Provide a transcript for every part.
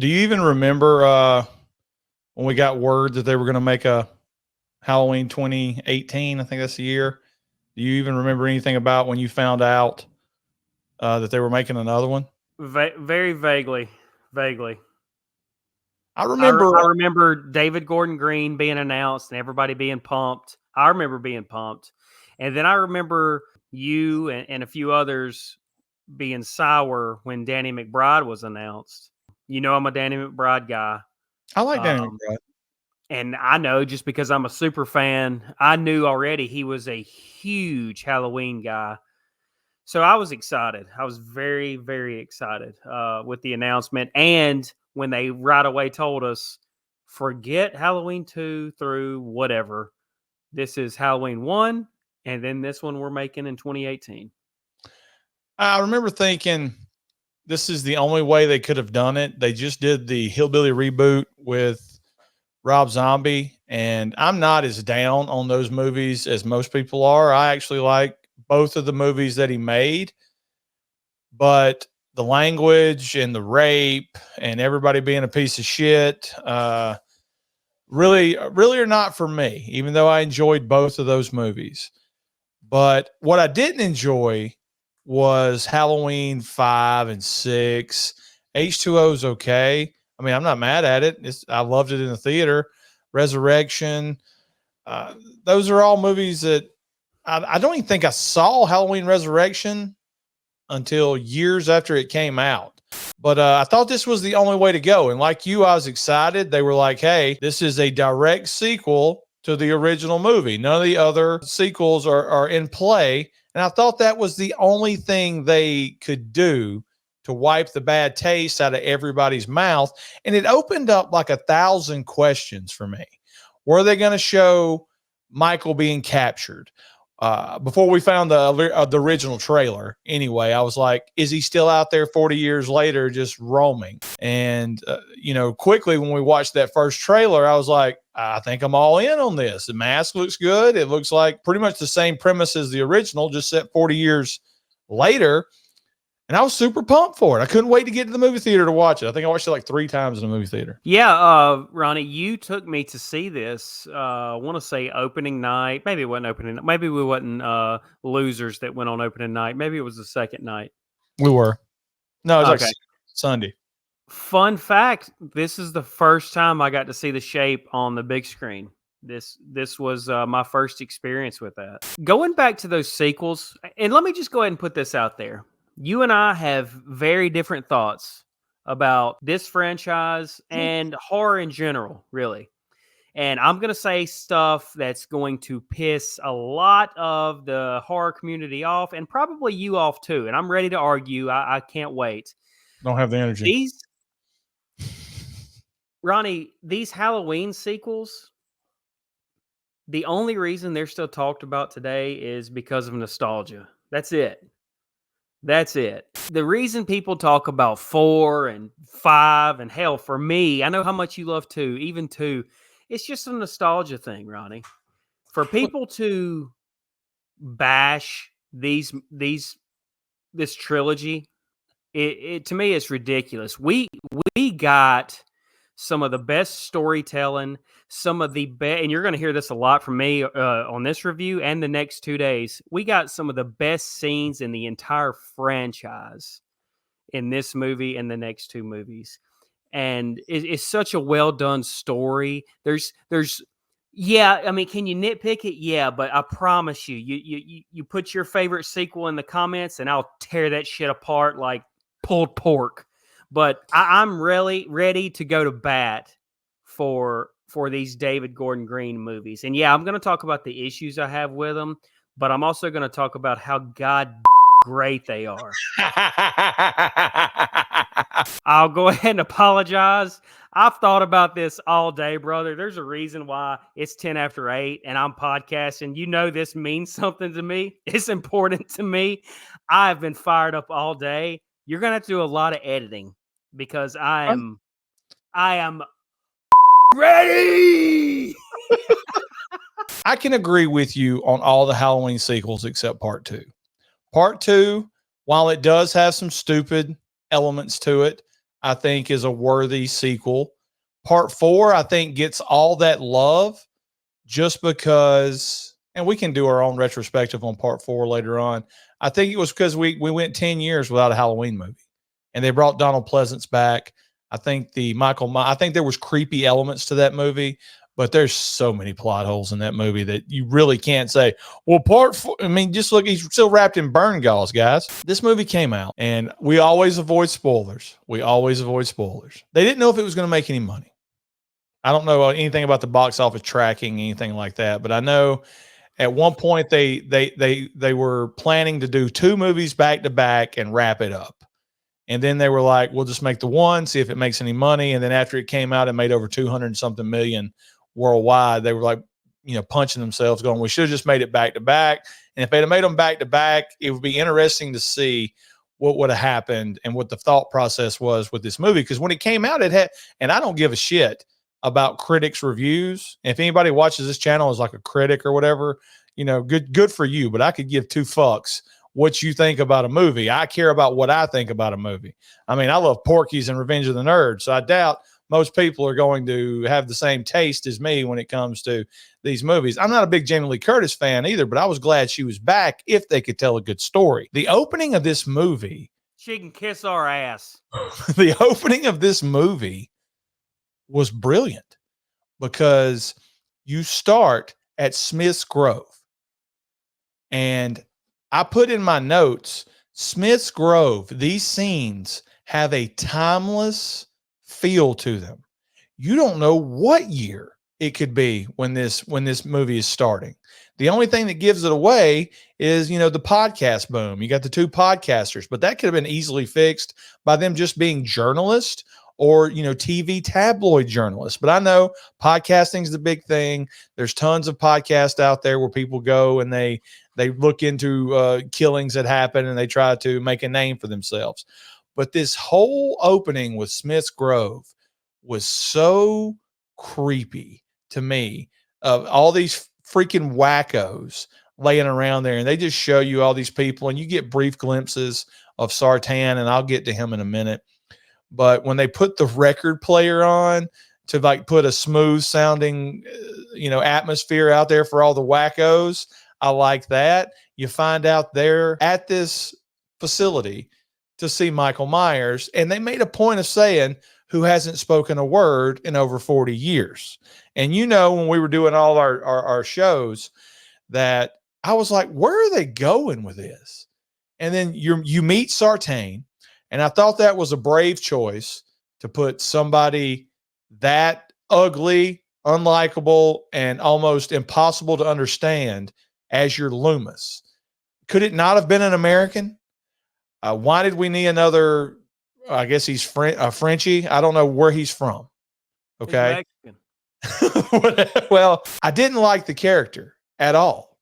Do you even remember when we got word that they were going to make a Halloween 2018? I think that's the year. Do you even remember anything about when you found out that they were making another one? Very vaguely, vaguely. I remember. I remember David Gordon Green being announced and everybody being pumped. I remember being pumped, and then I remember you and a few others being sour when Danny McBride was announced. You know, I'm a Danny McBride guy. I like Danny Um, McBride. and I know just because I'm a super fan, I knew already he was a huge Halloween guy. So I was excited. I was very, very excited with the announcement. And when they right away told us, forget Halloween 2 through whatever, this is Halloween 1, and then this one we're making in 2018. I remember thinking this is the only way they could have done it. They just did the Hillbilly reboot with Rob Zombie, and I'm not as down on those movies as most people are. I actually like both of the movies that he made, but the language and the rape and everybody being a piece of shit really are not for me, even though I enjoyed both of those movies. But what I didn't enjoy was Halloween 5 and 6. H2O is okay. I mean, I'm not mad at it. I loved it in the theater. Resurrection. Those are all movies that I don't even think I saw Halloween Resurrection until years after it came out. But I thought this was the only way to go. And like you, I was excited. They were like, hey, this is a direct sequel to the original movie. None of the other sequels are in play. And I thought that was the only thing they could do to wipe the bad taste out of everybody's mouth. And it opened up like 1,000 questions for me. Were they going to show Michael being captured? Before we found the original trailer, anyway, I was like, is he still out there 40 years later just roaming? And, quickly when we watched that first trailer, I was like, I think I'm all in on this. The mask looks good. It looks like pretty much the same premise as the original, just set 40 years later. And I was super pumped for it. I couldn't wait to get to the movie theater to watch it. I think I watched it like 3 times in the movie theater. Yeah, Ronnie, you took me to see this. I want to say opening night. Maybe it wasn't opening. Maybe we wasn't losers that went on opening night. Maybe it was the second night. We were. No, it was Okay. like Sunday. Fun fact: this is the first time I got to see The Shape on the big screen. This was my first experience with that. Going back to those sequels, and let me just go ahead and put this out there. You and I have very different thoughts about this franchise and horror in general, really. And I'm going to say stuff that's going to piss a lot of the horror community off and probably you off too. And I'm ready to argue. I can't wait. Don't have the energy. Ronnie, these Halloween sequels, the only reason they're still talked about today is because of nostalgia. That's it. That's it. The reason people talk about 4 and 5 and hell, for me, I know how much you love 2, even 2. It's just a nostalgia thing, Ronnie. For people to bash this trilogy, it to me it's ridiculous. We got some of the best storytelling, some of the best, and you're going to hear this a lot from me on this review and the next 2 days. We got some of the best scenes in the entire franchise in this movie and the next 2 movies. And it's such a well done story. There's yeah, I mean, can you nitpick it? Yeah, but I promise you put your favorite sequel in the comments and I'll tear that shit apart like pulled pork. But I'm really ready to go to bat for these David Gordon Green movies. And yeah, I'm going to talk about the issues I have with them, but I'm also going to talk about how god great they are. I'll go ahead and apologize. I've thought about this all day, brother. There's a reason why it's 10 after 8 and I'm podcasting. You know this means something to me. It's important to me. I've been fired up all day. You're going to have to do a lot of editing because I am ready. I can agree with you on all the Halloween sequels except part 2. Part 2, while it does have some stupid elements to it, I think, is a worthy sequel. Part 4, I think, gets all that love just because, and we can do our own retrospective on part 4 later on. I think it was because we went 10 years without a Halloween movie, and they brought Donald Pleasance back. I think I think there was creepy elements to that movie, but there's so many plot holes in that movie that you really can't say, well, part 4, I mean, just look, he's still wrapped in burn gauze, guys. This movie came out, and we always avoid spoilers. We always avoid spoilers. They didn't know if it was going to make any money. I don't know anything about the box office tracking, anything like that, but I know at one point they were planning to do 2 movies back to back and wrap it up. And then they were like, we'll just make the one, see if it makes any money. And then after it came out, it made over 200 and something million worldwide. They were like, punching themselves, going, we should have just made it back to back. And if they'd have made them back to back, it would be interesting to see what would have happened and what the thought process was with this movie. Because when it came out, it had, and I don't give a shit about critics' reviews. If anybody watches this channel as like a critic or whatever, good for you. But I could give 2 fucks what you think about a movie. I care about what I think about a movie. I mean, I love Porky's and Revenge of the Nerds, so I doubt most people are going to have the same taste as me when it comes to these movies. I'm not a big Jamie Lee Curtis fan either, but I was glad she was back if they could tell a good story. The opening of this movie, she can kiss our ass. The opening of this movie was brilliant because you start at Smith's Grove. And I put in my notes, Smith's Grove, these scenes have a timeless feel to them. You don't know what year it could be when this movie is starting. The only thing that gives it away is, the podcast boom. You got the 2 podcasters, but that could have been easily fixed by them just being journalists or, TV tabloid journalists. But I know podcasting is the big thing. There's tons of podcasts out there where people go and they look into killings that happen and they try to make a name for themselves. But this whole opening with Smith's Grove was so creepy to me, of all these freaking wackos laying around there. And they just show you all these people and you get brief glimpses of Sartan, and I'll get to him in a minute. But when they put the record player on to like put a smooth sounding, atmosphere out there for all the wackos, I like that. You find out they're at this facility to see Michael Myers, and they made a point of saying who hasn't spoken a word in over 40 years. And when we were doing all our shows, that I was like, where are they going with this? And then you meet Sartain, and I thought that was a brave choice to put somebody that ugly, unlikable, and almost impossible to understand as your Loomis. Could it not have been an American? Why did we need another? I guess he's Frenchie. I don't know where he's from. Okay. Well, I didn't like the character at all,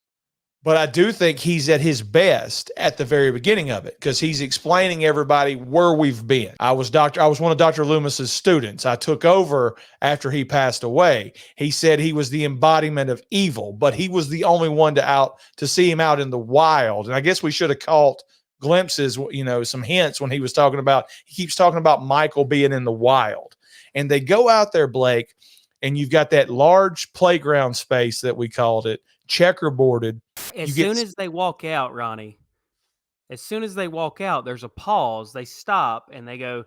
but I do think he's at his best at the very beginning of it because he's explaining everybody where we've been. I was one of Dr. Loomis's students. I took over after he passed away. He said he was the embodiment of evil, but he was the only one to see him out in the wild. And I guess we should have caught glimpses, some hints when he keeps talking about Michael being in the wild. And they go out there, Blake, and you've got that large playground space that we called it, checkerboarded. As soon as they walk out, Ronnie, there's a pause. They stop and they go,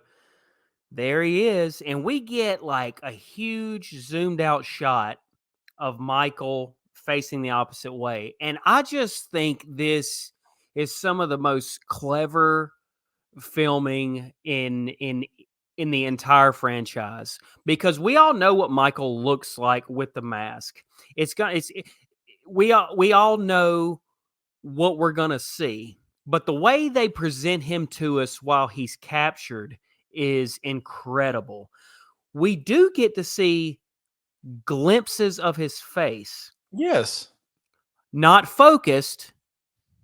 there he is. And we get like a huge zoomed out shot of Michael facing the opposite way. And I just think this is some of the most clever filming in the entire franchise, because we all know what Michael looks like with the mask. We all know what we're going to see, but the way they present him to us while he's captured is incredible. We do get to see glimpses of his face. Yes. Not focused.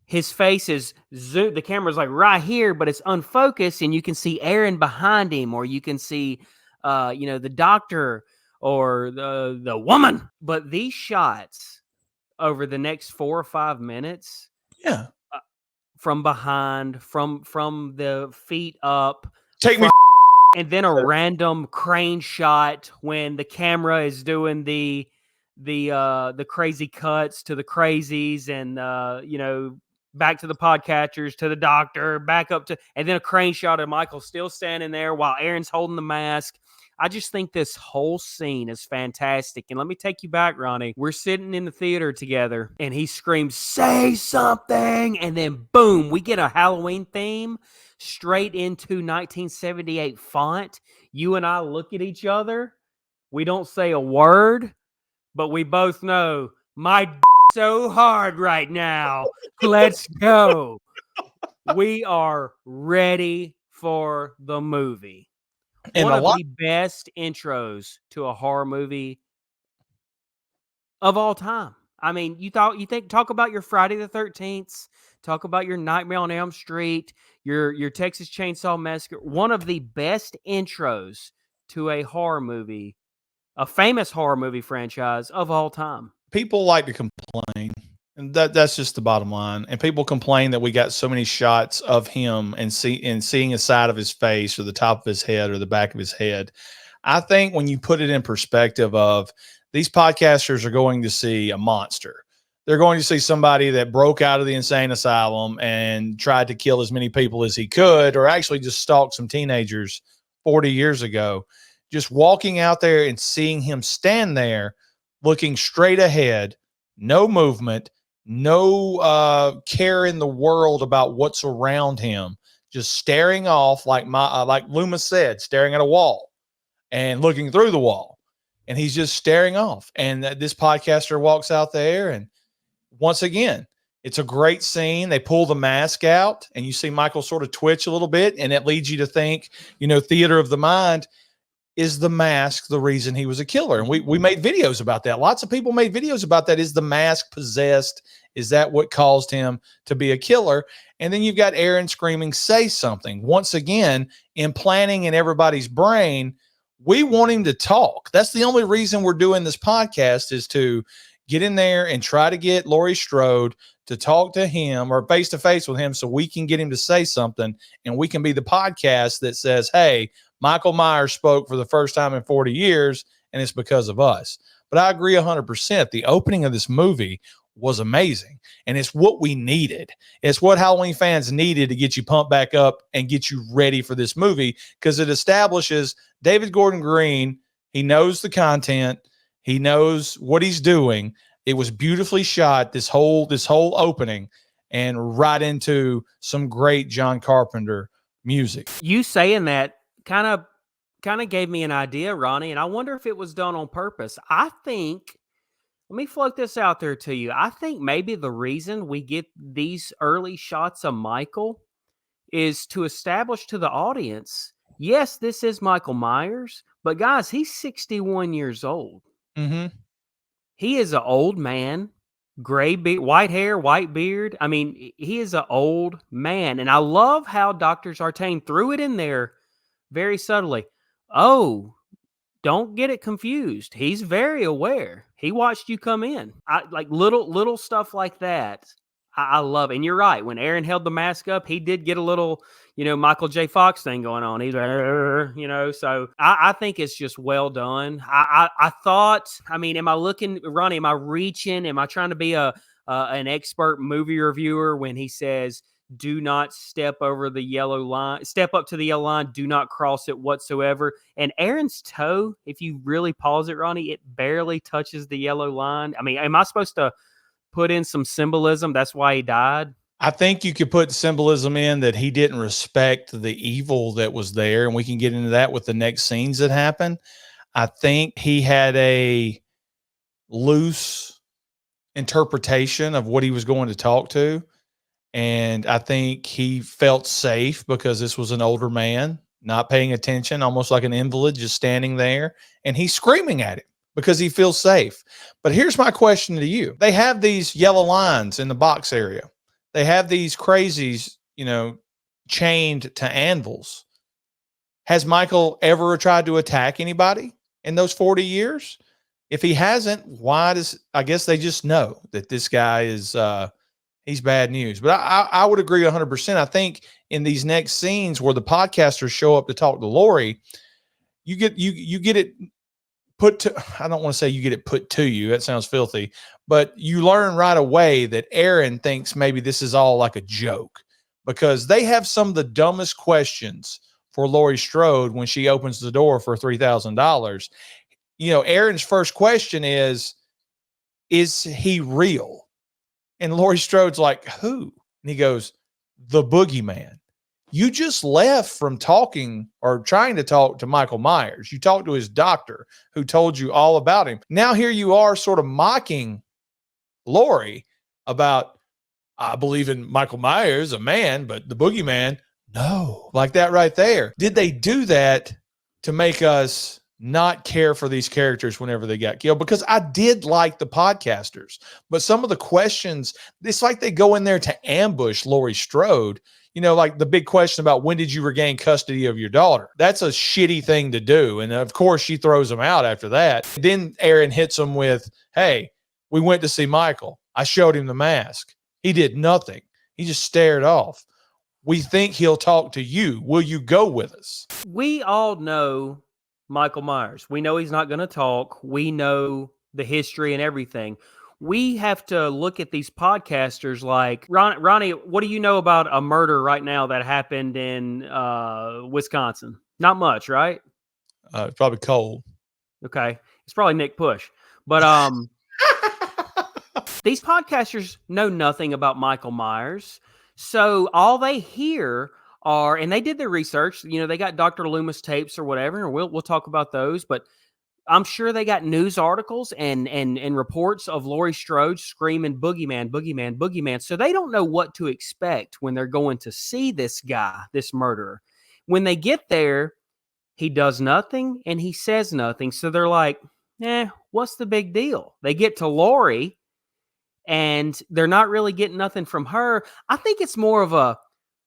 His face is zoomed. The camera's like right here, but it's unfocused, and you can see Aaron behind him, or you can see, the doctor or the woman. But these shots over the next 4 or 5 minutes, from behind, from the feet up, take me and then a random crane shot when the camera is doing the crazy cuts to the crazies and back to the podcatchers to the doctor back up to, and then a crane shot of Michael still standing there while Aaron's holding the mask. I just think this whole scene is fantastic. And let me take you back, Ronnie. We're sitting in the theater together and he screams, "Say something!" And then boom, we get a Halloween theme straight into 1978 font. You and I look at each other. We don't say a word, but we both know my so hard right now. Let's go. We are ready for the movie. And One a of lot the best intros to a horror movie of all time. I mean, talk about your Friday the 13th, talk about your Nightmare on Elm Street, your Texas Chainsaw Massacre. One of the best intros to a horror movie, a famous horror movie franchise of all time. people like to complain, and that's just the bottom line. And people complain that we got so many shots of him and seeing a side of his face or the top of his head or the back of his head. I think when you put it in perspective of these podcasters are going to see a monster. They're going to see somebody that broke out of the insane asylum and tried to kill as many people as he could, or actually just stalked some teenagers 40 years ago. Just walking out there and seeing him stand there looking straight ahead, no movement, no care in the world about what's around him, just staring off like Loomis said, staring at a wall and looking through the wall. And he's just staring off. And this podcaster walks out there, and once again, it's a great scene. They pull the mask out, and you see Michael sort of twitch a little bit, and it leads you to think, theater of the mind. Is the mask the reason he was a killer? And we made videos about that. Lots of people made videos about that. Is the mask possessed? Is that what caused him to be a killer? And then you've got Aaron screaming, "Say something." Once again, implanting in everybody's brain, we want him to talk. That's the only reason we're doing this podcast, is to get in there and try to get Laurie Strode to talk to him or face to face with him so we can get him to say something, and we can be the podcast that says, "Hey, Michael Myers spoke for the first time in 40 years, and it's because of us." But I agree 100%. The opening of this movie was amazing, and it's what we needed. It's what Halloween fans needed to get you pumped back up and get you ready for this movie, because it establishes David Gordon Green. He knows the content. He knows what he's doing. It was beautifully shot, this whole opening, and right into some great John Carpenter music. You saying that kind of gave me an idea, Ronnie, and I wonder if it was done on purpose. I think, let me float this out there to you. I think maybe the reason we get these early shots of Michael is to establish to the audience, yes, this is Michael Myers, but guys, he's 61 years old. Mm-hmm. He is an old man, gray beard, white hair, white beard. I mean, he is an old man. And I love how Dr. Zartane threw it in there very subtly. Oh, don't get it confused. He's very aware. He watched you come in. I like little stuff like that. I love it. And you're right. When Aaron held the mask up, he did get a little, Michael J. Fox thing going on. He's like, so I think it's just well done. I thought, I mean, am I looking, Ronnie, am I reaching? Am I trying to be an expert movie reviewer when he says, do not step over the yellow line, step up to the yellow line, do not cross it whatsoever. And Aaron's toe, if you really pause it, Ronnie, it barely touches the yellow line. I mean, am I supposed to put in some symbolism? That's why he died. I think you could put symbolism in that he didn't respect the evil that was there, and we can get into that with the next scenes that happen. I think he had a loose interpretation of what he was going to talk to. And I think he felt safe because this was an older man, not paying attention, almost like an invalid, just standing there. And he's screaming at him because he feels safe. But here's my question to you. They have these yellow lines in the box area. They have these crazies, chained to anvils. Has Michael ever tried to attack anybody in those 40 years? If he hasn't, I guess they just know that this guy is, he's bad news. But I would agree 100%. I think in these next scenes where the podcasters show up to talk to Lori, you get it put to, I don't want to say you get it put to you. That sounds filthy, but you learn right away that Aaron thinks maybe this is all like a joke, because they have some of the dumbest questions for Laurie Strode when she opens the door for $3,000. Aaron's first question is he real? And Laurie Strode's like, who? And he goes, the boogeyman. You just left from talking or trying to talk to Michael Myers. You talked to his doctor who told you all about him. Now here you are sort of mocking Laurie about, I believe in Michael Myers, a man, but the boogeyman, no. Like that right there. Did they do that to make us not care for these characters whenever they got killed? Because I did like the podcasters, but some of the questions, it's like they go in there to ambush Laurie Strode. Like the big question about when did you regain custody of your daughter? That's a shitty thing to do. And of course she throws them out after that. Then Aaron hits them with, hey, we went to see Michael. I showed him the mask. He did nothing. He just stared off. We think he'll talk to you. Will you go with us? We all know Michael Myers. We know he's not going to talk. We know the history and everything. We have to look at these podcasters like, Ronnie, what do you know about a murder right now that happened in Wisconsin? Not much, right? It's probably cold. Okay. It's probably Nick Push. But these podcasters know nothing about Michael Myers. So all they hear are, and they did their research, they got Dr. Loomis tapes or whatever, and we'll talk about those, but I'm sure they got news articles and reports of Laurie Strode screaming boogeyman, boogeyman, boogeyman. So they don't know what to expect when they're going to see this guy, this murderer. When they get there, he does nothing and he says nothing. So they're like, what's the big deal? They get to Laurie and they're not really getting nothing from her. I think it's more of a,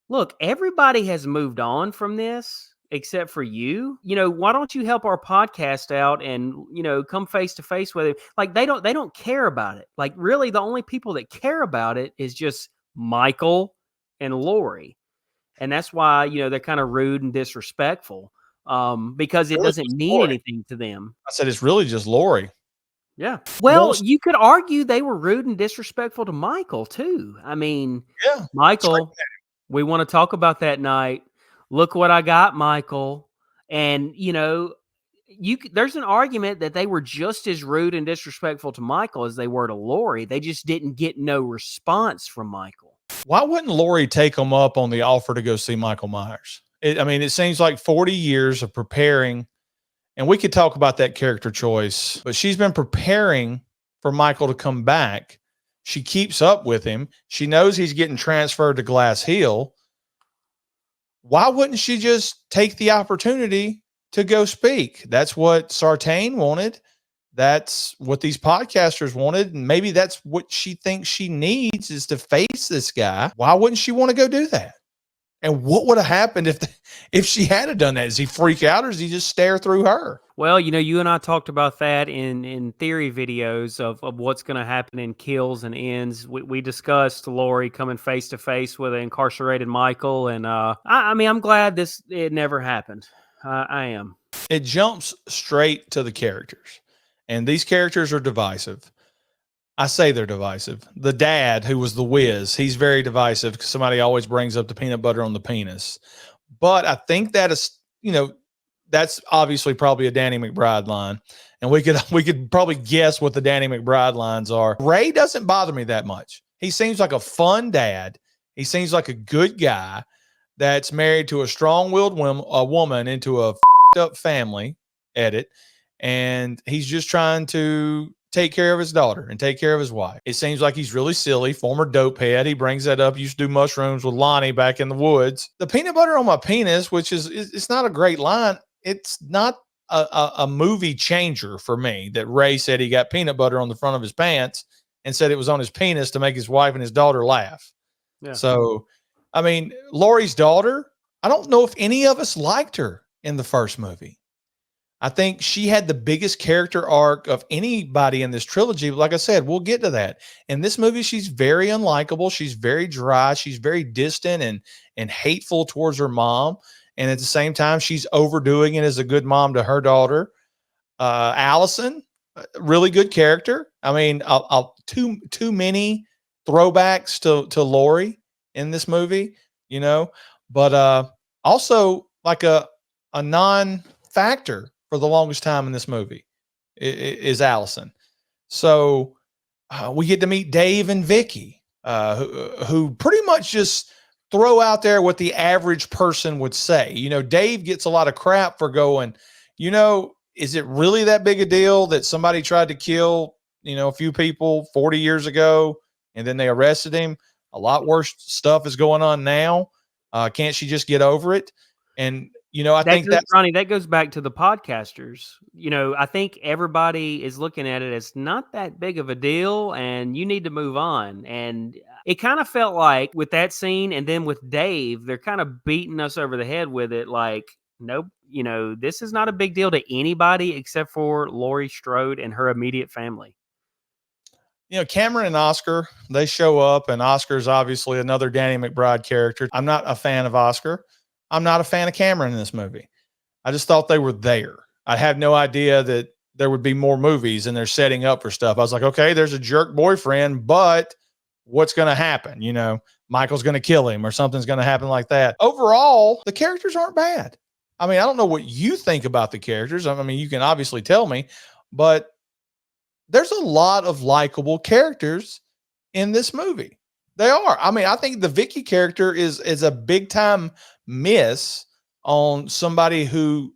look, everybody has moved on from this except for you. Why don't you help our podcast out and, come face to face with it? Like they don't care about it. Like really the only people that care about it is just Michael and Laurie. And that's why, they're kind of rude and disrespectful because it doesn't mean anything to them. I said, it's really just Laurie. Yeah. Well, you could argue they were rude and disrespectful to Michael too. I mean, yeah, Michael, we want to talk about that night. Look what I got, Michael. And, there's an argument that they were just as rude and disrespectful to Michael as they were to Laurie. They just didn't get no response from Michael. Why wouldn't Laurie take them up on the offer to go see Michael Myers? It seems like 40 years of preparing, and we could talk about that character choice, but she's been preparing for Michael to come back. She keeps up with him. She knows he's getting transferred to Glass Hill. Why wouldn't she just take the opportunity to go speak? That's what Sartain wanted. That's what these podcasters wanted. And maybe that's what she thinks she needs, is to face this guy. Why wouldn't she want to go do that? And what would have happened if she had done that? Does he freak out or does he just stare through her? Well, you and I talked about that in theory videos of what's going to happen in Kills and Ends. We discussed Laurie coming face to face with an incarcerated Michael. And I'm glad it never happened. I am. It jumps straight to the characters. And these characters are divisive. I say they're divisive. The dad, who was the whiz, he's very divisive because somebody always brings up the peanut butter on the penis. But I think that is, that's obviously probably a Danny McBride line. And we could probably guess what the Danny McBride lines are. Ray doesn't bother me that much. He seems like a fun dad. He seems like a good guy that's married to a strong-willed woman into a up family, edit. And he's just trying to take care of his daughter and take care of his wife. It seems like he's really silly, former dope head. He brings that up. He used to do mushrooms with Lonnie back in the woods. The peanut butter on my penis, which it's not a great line. It's not a movie changer for me that Ray said he got peanut butter on the front of his pants and said it was on his penis to make his wife and his daughter laugh. Yeah. So, Laurie's daughter, I don't know if any of us liked her in the first movie. I think she had the biggest character arc of anybody in this trilogy. But like I said, we'll get to that. In this movie, she's very unlikable. She's very dry. She's very distant and hateful towards her mom. And at the same time, she's overdoing it as a good mom to her daughter. Allison, really good character. I mean, too many throwbacks to Lori in this movie, you know, but also like a non-factor for the longest time in this movie is Allison. So we get to meet Dave and Vicky, who pretty much just throw out there what the average person would say. You know, Dave gets a lot of crap for going, you know, is it really that big a deal that somebody tried to kill, you know, a few people 40 years ago and then they arrested him? A lot worse stuff is going on now. Can't she just get over it? And, you know, I think that's Ronnie, that goes back to the podcasters. You know, I think everybody is looking at it as not that big of a deal and you need to move on. And it kind of felt like with that scene and then with Dave, they're kind of beating us over the head with it. Like, nope, you know, this is not a big deal to anybody except for Laurie Strode and her immediate family. You know, Cameron and Oscar, they show up, and Oscar's obviously another Danny McBride character. I'm not a fan of Oscar. I'm not a fan of Cameron in this movie. I just thought they were there. I had no idea that there would be more movies and they're setting up for stuff. I was like, okay, there's a jerk boyfriend, but what's going to happen? You know, Michael's going to kill him or something's going to happen like that. Overall, the characters aren't bad. I mean, I don't know what you think about the characters. I mean, you can obviously tell me, but there's a lot of likable characters in this movie. They are. I mean, I think the Vicky character is a big time miss on somebody who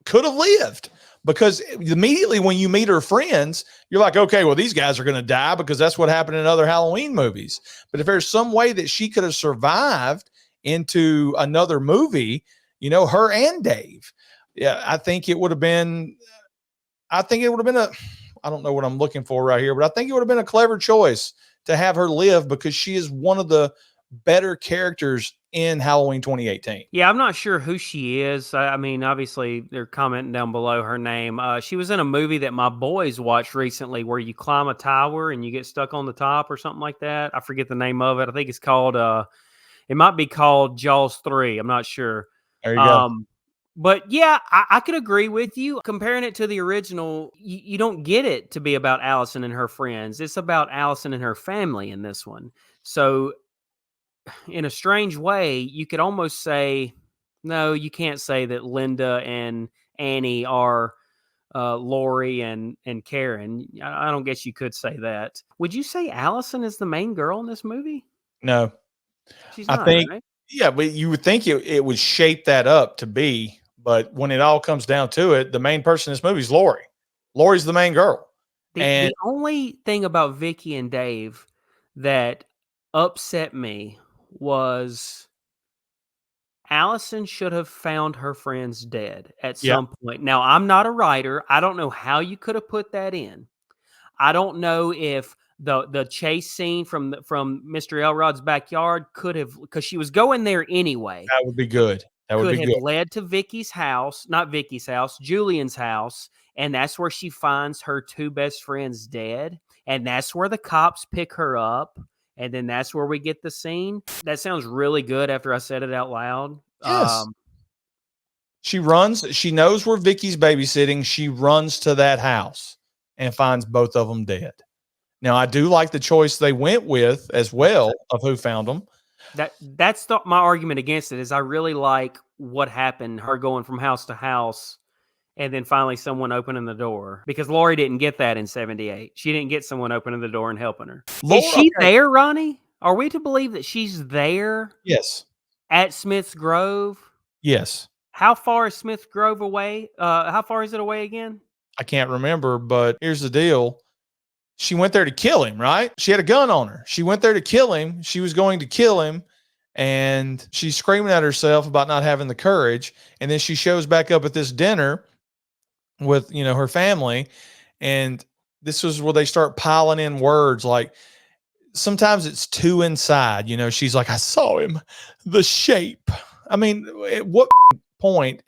could have lived, because immediately when you meet her friends, you're like, okay, well, these guys are going to die because that's what happened in other Halloween movies. But if there's some way that she could have survived into another movie, you know, her and Dave, yeah, I think it would have been I don't know what I'm looking for right here, but I think it would have been a clever choice to have her live because she is one of the better characters in Halloween 2018. Yeah, I'm not sure who she is. I mean, obviously, they're commenting down below her name. She was in a movie that my boys watched recently where you climb a tower and you get stuck on the top or something like that. I forget the name of it. I think it's called, it might be called Jaws 3. I'm not sure. There you go. But yeah, I could agree with you. Comparing it to the original, you don't get it to be about Allison and her friends. It's about Allison and her family in this one. So in a strange way, you could almost say, no, you can't say that Linda and Annie are Lori and Karen. I don't guess you could say that. Would you say Allison is the main girl in this movie? No, She's I not, think, right? yeah, but you would think it would shape that up to be, but when it all comes down to it, the main person in this movie is Lori. Lori's the main girl. And The only thing about Vicky and Dave that upset me was Allison should have found her friends dead at yeah, some point. Now, I'm not a writer. I don't know how you could have put that in. I don't know if the chase scene from Mr. Elrod's backyard could have, because she was going there anyway, that would be good. That would could be have good. led to Vicky's house, not Vicky's house, Julian's house, and that's where she finds her two best friends dead, and that's where the cops pick her up, and then that's where we get the scene. That sounds really good after I said it out loud. Yes. She runs, she knows where Vicky's babysitting. She runs to that house and finds both of them dead. Now, I do like the choice they went with as well of who found them. That's my argument against it. Is I really like what happened, her going from house to house, and then finally someone opening the door, because Lori didn't get that in 78. She didn't get someone opening the door and helping her. Is she there, Ronnie? Are we to believe that she's there? Yes. At Smith's Grove? Yes. How far is Smith's Grove away? How far is it away again? I can't remember, but here's the deal. She went there to kill him, right? She had a gun on her. She went there to kill him. She was going to kill him. And she's screaming at herself about not having the courage. And then she shows back up at this dinner with, you know, her family. And this was where they start piling in words like, sometimes it's too inside. You know, she's like, I saw him, the shape. I mean, at what point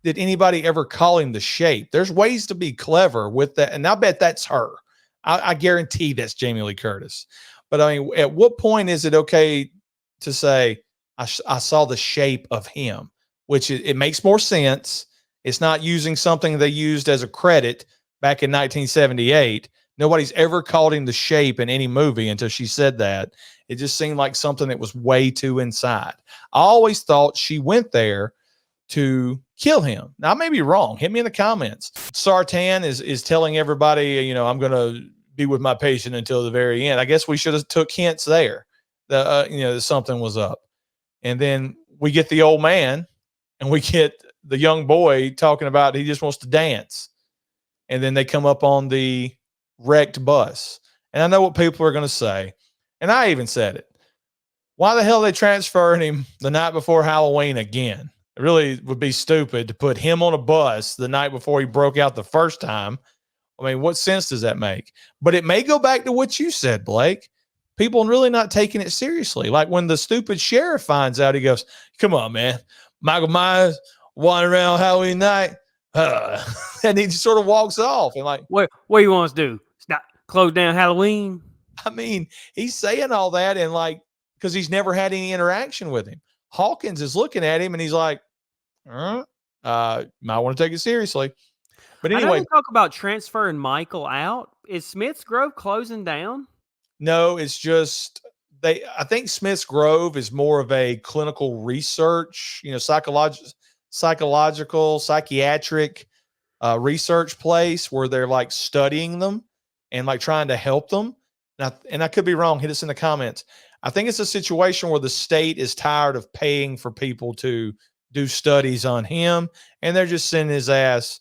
did anybody ever call him the Shape? There's ways to be clever with that. And I bet that's her. I guarantee that's Jamie Lee Curtis. But I mean, at what point is it okay to say, I saw the shape of him, which it makes more sense. It's not using something they used as a credit back in 1978. Nobody's ever called him the Shape in any movie until she said that. It just seemed like something that was way too inside. I always thought she went there to kill him. Now, I may be wrong. Hit me in the comments. Sartan is telling everybody, I'm going to be with my patient until the very end. I guess we should have took hints there that something was up. And then we get the old man and we get the young boy talking about he just wants to dance. And then they come up on the wrecked bus. And I know what people are going to say. And I even said it. Why the hell are they transferring him the night before Halloween again? It really would be stupid to put him on a bus the night before he broke out the first time. I mean, what sense does that make? But it may go back to what you said, Blake. People really not taking it seriously. Like when the stupid sheriff finds out, he goes, come on, man. Michael Myers wandering around Halloween night. And he just sort of walks off. And like, what you want us to do? Stop, close down Halloween? I mean, he's saying all that and like, because he's never had any interaction with him. Hawkins is looking at him and he's like, might want to take it seriously. But anyway, I know they talk about transferring Michael out. Is Smith's Grove closing down? No, it's just I think Smith's Grove is more of a clinical research, psychological, psychiatric research place where they're like studying them and like trying to help them. And I could be wrong. Hit us in the comments. I think it's a situation where the state is tired of paying for people to do studies on him, and they're just sending his ass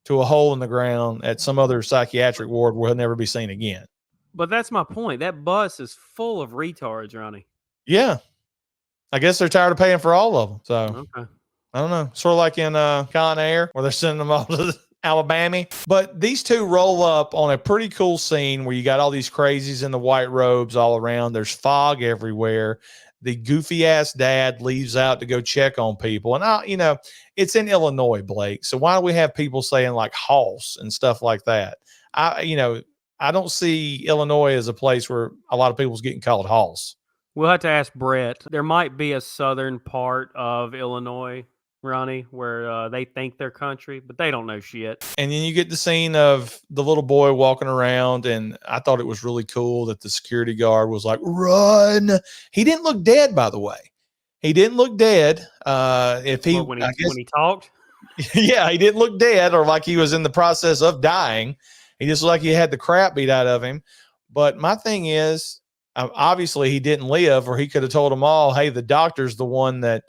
to a hole in the ground at some other psychiatric ward where he'll never be seen again. But that's my point. That bus is full of retards, Ronnie. Yeah. I guess they're tired of paying for all of them. So okay. I don't know. Sort of like in Con Air where they're sending them all to Alabama. But these two roll up on a pretty cool scene where you got all these crazies in the white robes all around. There's fog everywhere. The goofy ass dad leaves out to go check on people. And it's in Illinois, Blake. So why do we have people saying like hoss and stuff like that? I don't see Illinois as a place where a lot of people's getting called hoss. We'll have to ask Brett. There might be a southern part of Illinois, Ronnie, where they think they're country, but they don't know shit. And then you get the scene of the little boy walking around, and I thought it was really cool that the security guard was like, run. He didn't look dead, by the way. He didn't look dead. When he talked? Yeah, he didn't look dead or like he was in the process of dying. He just looked like he had the crap beat out of him. But my thing is, obviously he didn't live, or he could have told them all, hey, the doctor's the one that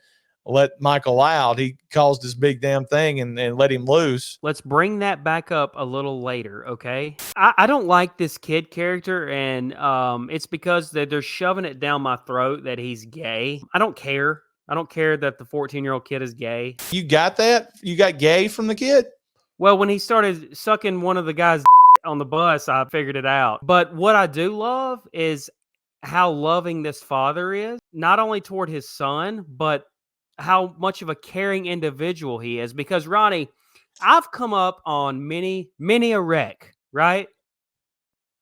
let Michael out. He caused this big damn thing and let him loose. Let's bring that back up a little later, okay? I don't like this kid character, and it's because they're shoving it down my throat that he's gay. I don't care. I don't care that the 14-year-old kid is gay. You got that? You got gay from the kid? Well, when he started sucking one of the guys' on the bus, I figured it out. But what I do love is how loving this father is, not only toward his son, but how much of a caring individual he is. Because, Ronnie, I've come up on many a wreck, right?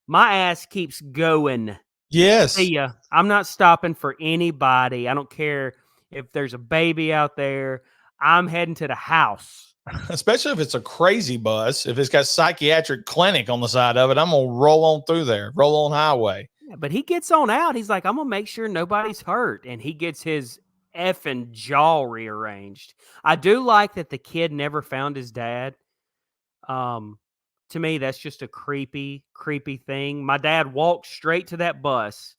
My ass keeps going. Yes. See ya. I'm not stopping for anybody. I don't care if there's a baby out there. I'm heading to the house. Especially if it's a crazy bus. If it's got psychiatric clinic on the side of it, I'm going to roll on through there, roll on highway. Yeah, but he gets on out. He's like, I'm going to make sure nobody's hurt. And he gets his effing jaw rearranged. I do like that the kid never found his dad. To me, that's just a creepy thing. My dad walked straight to that bus.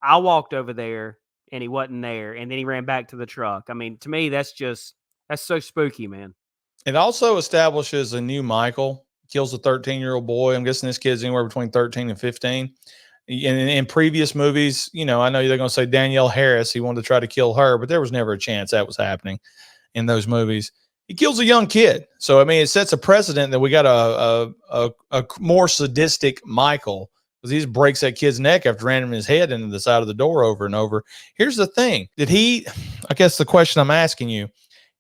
I walked over there and he wasn't there. And then he ran back to the truck. I mean, to me, that's so spooky, man. It also establishes a new Michael, kills a 13-year-old boy. I'm guessing this kid's anywhere between 13 and 15. In previous movies, I know they're going to say Danielle Harris, he wanted to try to kill her, but there was never a chance that was happening in those movies. He kills a young kid. So, I mean, it sets a precedent that we got a more sadistic Michael, because he just breaks that kid's neck after ramming his head into the side of the door over and over. Here's the thing. I guess the question I'm asking you,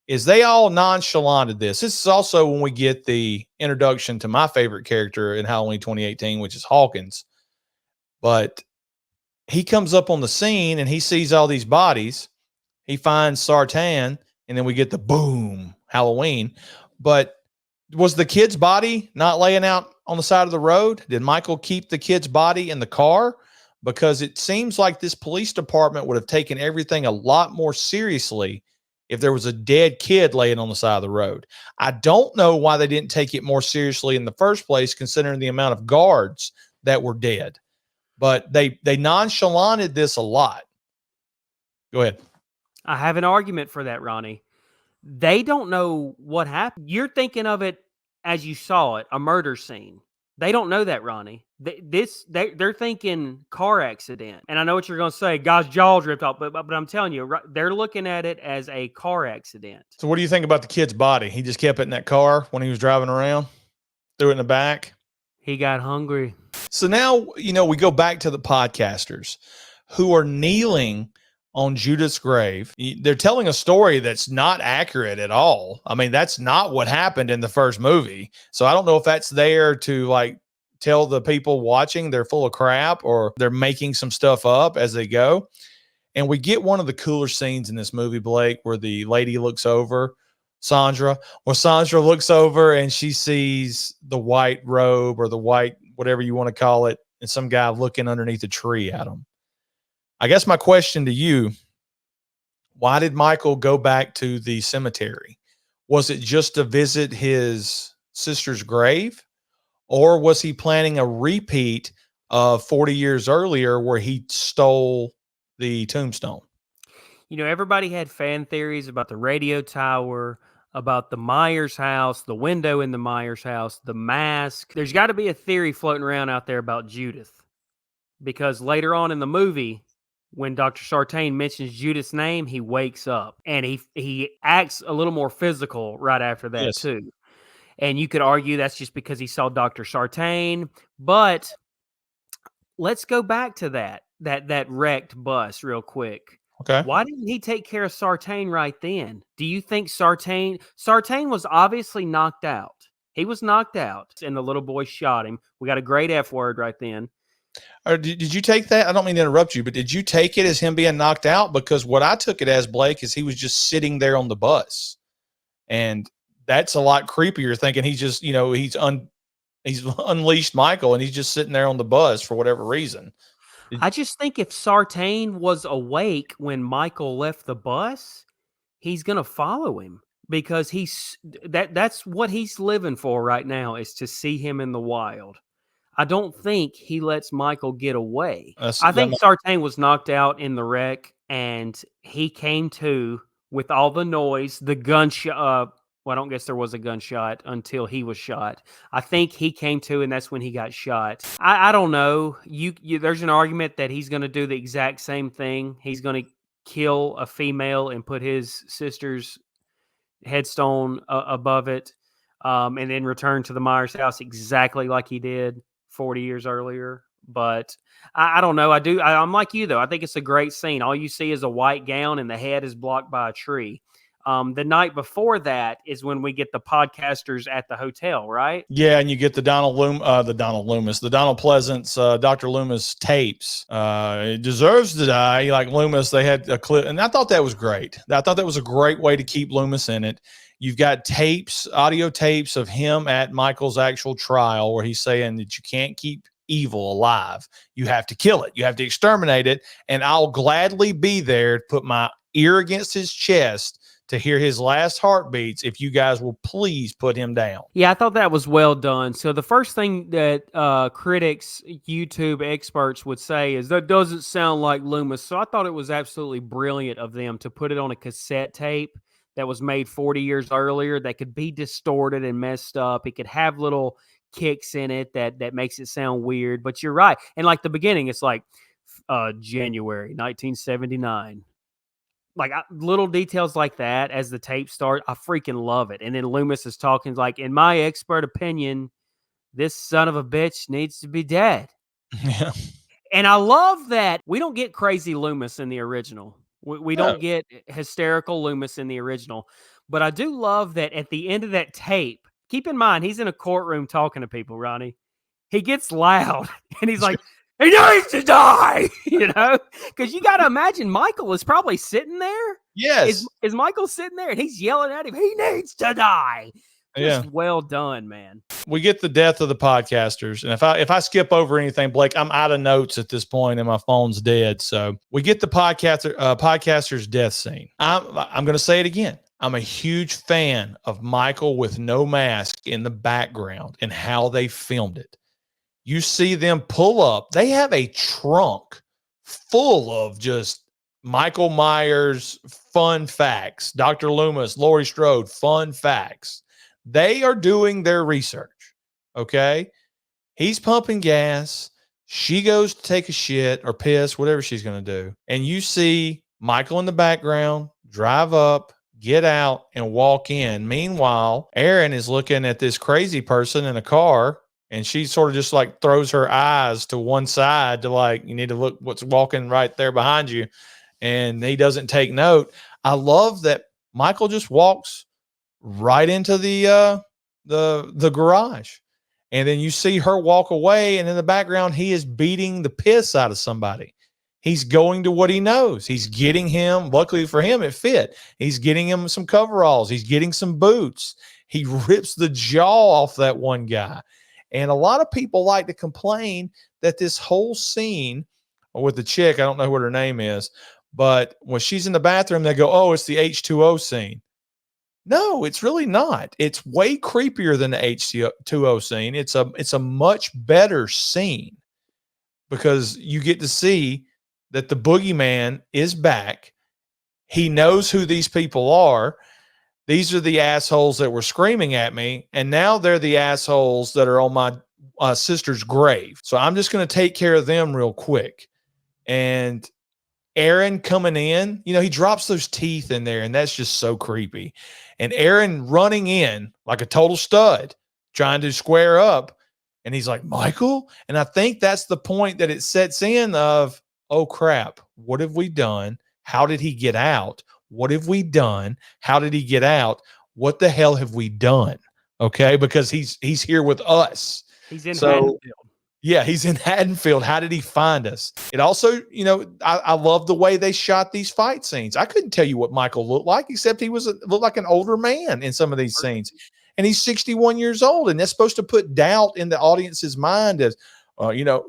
is they all nonchalanted this. This is also when we get the introduction to my favorite character in Halloween 2018, which is Hawkins. But he comes up on the scene and he sees all these bodies. He finds Sartain, and then we get the boom Halloween. But was the kid's body not laying out on the side of the road? Did Michael keep the kid's body in the car? Because it seems like this police department would have taken everything a lot more seriously if there was a dead kid laying on the side of the road. I don't know why they didn't take it more seriously in the first place, considering the amount of guards that were dead. But they nonchalanted this a lot. Go ahead. I have an argument for that, Ronnie. They don't know what happened. You're thinking of it as you saw it, a murder scene. They don't know that, Ronnie. They're thinking car accident. And I know what you're going to say, guy's jaw's ripped off, but I'm telling you, they're looking at it as a car accident. So what do you think about the kid's body? He just kept it in that car when he was driving around, threw it in the back. He got hungry. So now, we go back to the podcasters who are kneeling on Judith's grave. They're telling a story that's not accurate at all. I mean, that's not what happened in the first movie. So I don't know if that's there to tell the people watching they're full of crap, or they're making some stuff up as they go. And we get one of the cooler scenes in this movie, Blake, where the lady looks over, Sandra looks over and she sees the white robe, or the white, whatever you want to call it, and some guy looking underneath a tree at him. I guess my question to you, why did Michael go back to the cemetery? Was it just to visit his sister's grave? Or was he planning a repeat of 40 years earlier where he stole the tombstone? Everybody had fan theories about the radio tower, about the Myers house, the window in the Myers house, the mask. There's got to be a theory floating around out there about Judith. Because later on in the movie, when Dr. Sartain mentions Judith's name, he wakes up. And he acts a little more physical right after that, Yes. too. And you could argue that's just because he saw Dr. Sartain. But let's go back to that wrecked bus real quick. Okay. Why didn't he take care of Sartain right then? Do you think Sartain was obviously knocked out? He was knocked out, and the little boy shot him. We got a great F word right then. Did you take that? I don't mean to interrupt you, but did you take it as him being knocked out? Because what I took it as, Blake, is he was just sitting there on the bus. And that's a lot creepier, thinking he's just, he's unleashed Michael and he's just sitting there on the bus for whatever reason. I just think if Sartain was awake when Michael left the bus, he's going to follow him, because that's what he's living for right now, is to see him in the wild. I don't think he lets Michael get away. I think Sartain was knocked out in the wreck, and he came to with all the noise, the gunshot. Well, I don't guess there was a gunshot until he was shot. I think he came to, and that's when he got shot. I don't know. There's an argument that he's going to do the exact same thing. He's going to kill a female and put his sister's headstone above it, and then return to the Myers house exactly like he did 40 years earlier. But I don't know. I'm like you, though. I think it's a great scene. All you see is a white gown and the head is blocked by a tree. The night before that is when we get the podcasters at the hotel, right? Yeah, and you get the Donald Pleasance, Dr. Loomis tapes. It deserves to die. Like Loomis, they had a clip, and I thought that was great. I thought that was a great way to keep Loomis in it. You've got tapes, audio tapes of him at Michael's actual trial, where he's saying that you can't keep evil alive. You have to kill it. You have to exterminate it. And I'll gladly be there to put my ear against his chest to hear his last heartbeats if you guys will please put him down. Yeah, I thought that was well done. So the first thing that critics, YouTube experts would say is that doesn't sound like Loomis. So I thought it was absolutely brilliant of them to put it on a cassette tape that was made 40 years earlier that could be distorted and messed up. It could have little kicks in it that makes it sound weird. But you're right. And like the beginning, it's like January 1979. Like little details like that as the tape starts, I freaking love it. And then Loomis is talking like, in my expert opinion, this son of a bitch needs to be dead. Yeah. And I love that we don't get crazy Loomis in the original. We don't get hysterical Loomis in the original. But I do love that at the end of that tape, keep in mind, he's in a courtroom talking to people, Ronnie. He gets loud and he's like, he needs to die, because you got to imagine Michael is probably sitting there. Yes. Is Michael sitting there and he's yelling at him, he needs to die. Just Yeah. well done, man. We get the death of the podcasters. And if I skip over anything, Blake, I'm out of notes at this point and my phone's dead. So we get the podcaster's death scene. I'm going to say it again. I'm a huge fan of Michael with no mask in the background and how they filmed it. You see them pull up. They have a trunk full of just Michael Myers fun facts, Dr. Loomis, Laurie Strode fun facts. They are doing their research. Okay. He's pumping gas. She goes to take a shit or piss, whatever she's going to do. And you see Michael in the background drive up, get out, and walk in. Meanwhile, Erin is looking at this crazy person in a car, and she sort of just like throws her eyes to one side to like, you need to look what's walking right there behind you. And he doesn't take note. I love that Michael just walks right into the garage. And then you see her walk away, and in the background, he is beating the piss out of somebody. He's going to what he knows. He's getting him, luckily for him, it fit. He's getting him some coveralls. He's getting some boots. He rips the jaw off that one guy. And a lot of people like to complain that this whole scene with the chick, I don't know what her name is, but when she's in the bathroom, they go, oh, it's the H2O scene. No, it's really not. It's way creepier than the H2O scene. It's a much better scene because you get to see that the boogeyman is back. He knows who these people are. These are the assholes that were screaming at me, and now they're the assholes that are on my sister's grave. So I'm just going to take care of them real quick. And Erin coming in, he drops those teeth in there, and that's just so creepy. And Erin running in like a total stud, trying to square up. And he's like, Michael? And I think that's the point that it sets in of, oh, crap, what have we done? How did he get out? What have we done? How did he get out? What the hell have we done? Okay, because he's here with us. He's in Haddonfield. Yeah, he's in Haddonfield. How did he find us? It also, I love the way they shot these fight scenes. I couldn't tell you what Michael looked like, except he looked like an older man in some of these scenes. And he's 61 years old. And that's supposed to put doubt in the audience's mind as,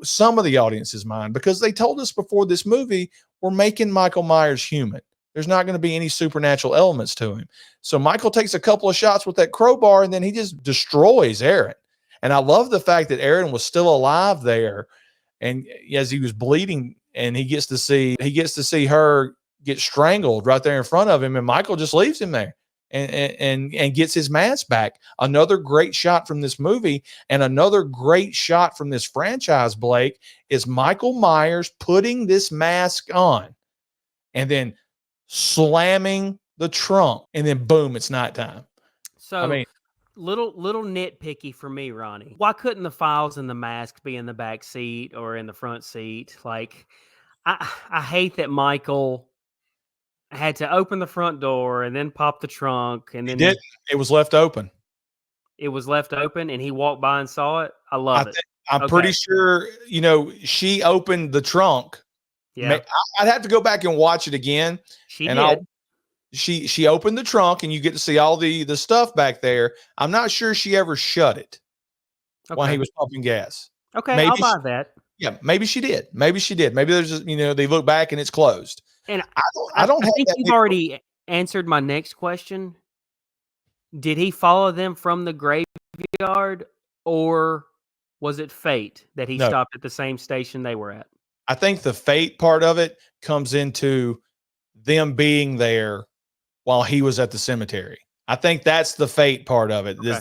some of the audience's mind, because they told us before this movie, we're making Michael Myers human. There's not going to be any supernatural elements to him. So Michael takes a couple of shots with that crowbar, and then he just destroys Erin. And I love the fact that Erin was still alive there, and as he was bleeding, and he gets to see her get strangled right there in front of him, and Michael just leaves him there and gets his mask back. Another great shot from this movie, and another great shot from this franchise, Blake, is Michael Myers putting this mask on and then slamming the trunk, and then boom, it's nighttime. So little nitpicky for me, Ronnie. Why couldn't the files and the mask be in the back seat or in the front seat? Like, I hate that Michael had to open the front door and then pop the trunk, and then it was left open. It was left open, and he walked by and saw it. I love it. I'm pretty sure, she opened the trunk. Yeah, I'd have to go back and watch it again. She did. She opened the trunk, and you get to see all the stuff back there. I'm not sure she ever shut it while he was pumping gas. Okay, maybe I'll buy that. Yeah, maybe she did. Maybe there's they look back and it's closed. And I think you've already answered my next question. Did he follow them from the graveyard, or was it fate that he stopped at the same station they were at? I think the fate part of it comes into them being there while he was at the cemetery. I think that's the fate part of it. Okay. Is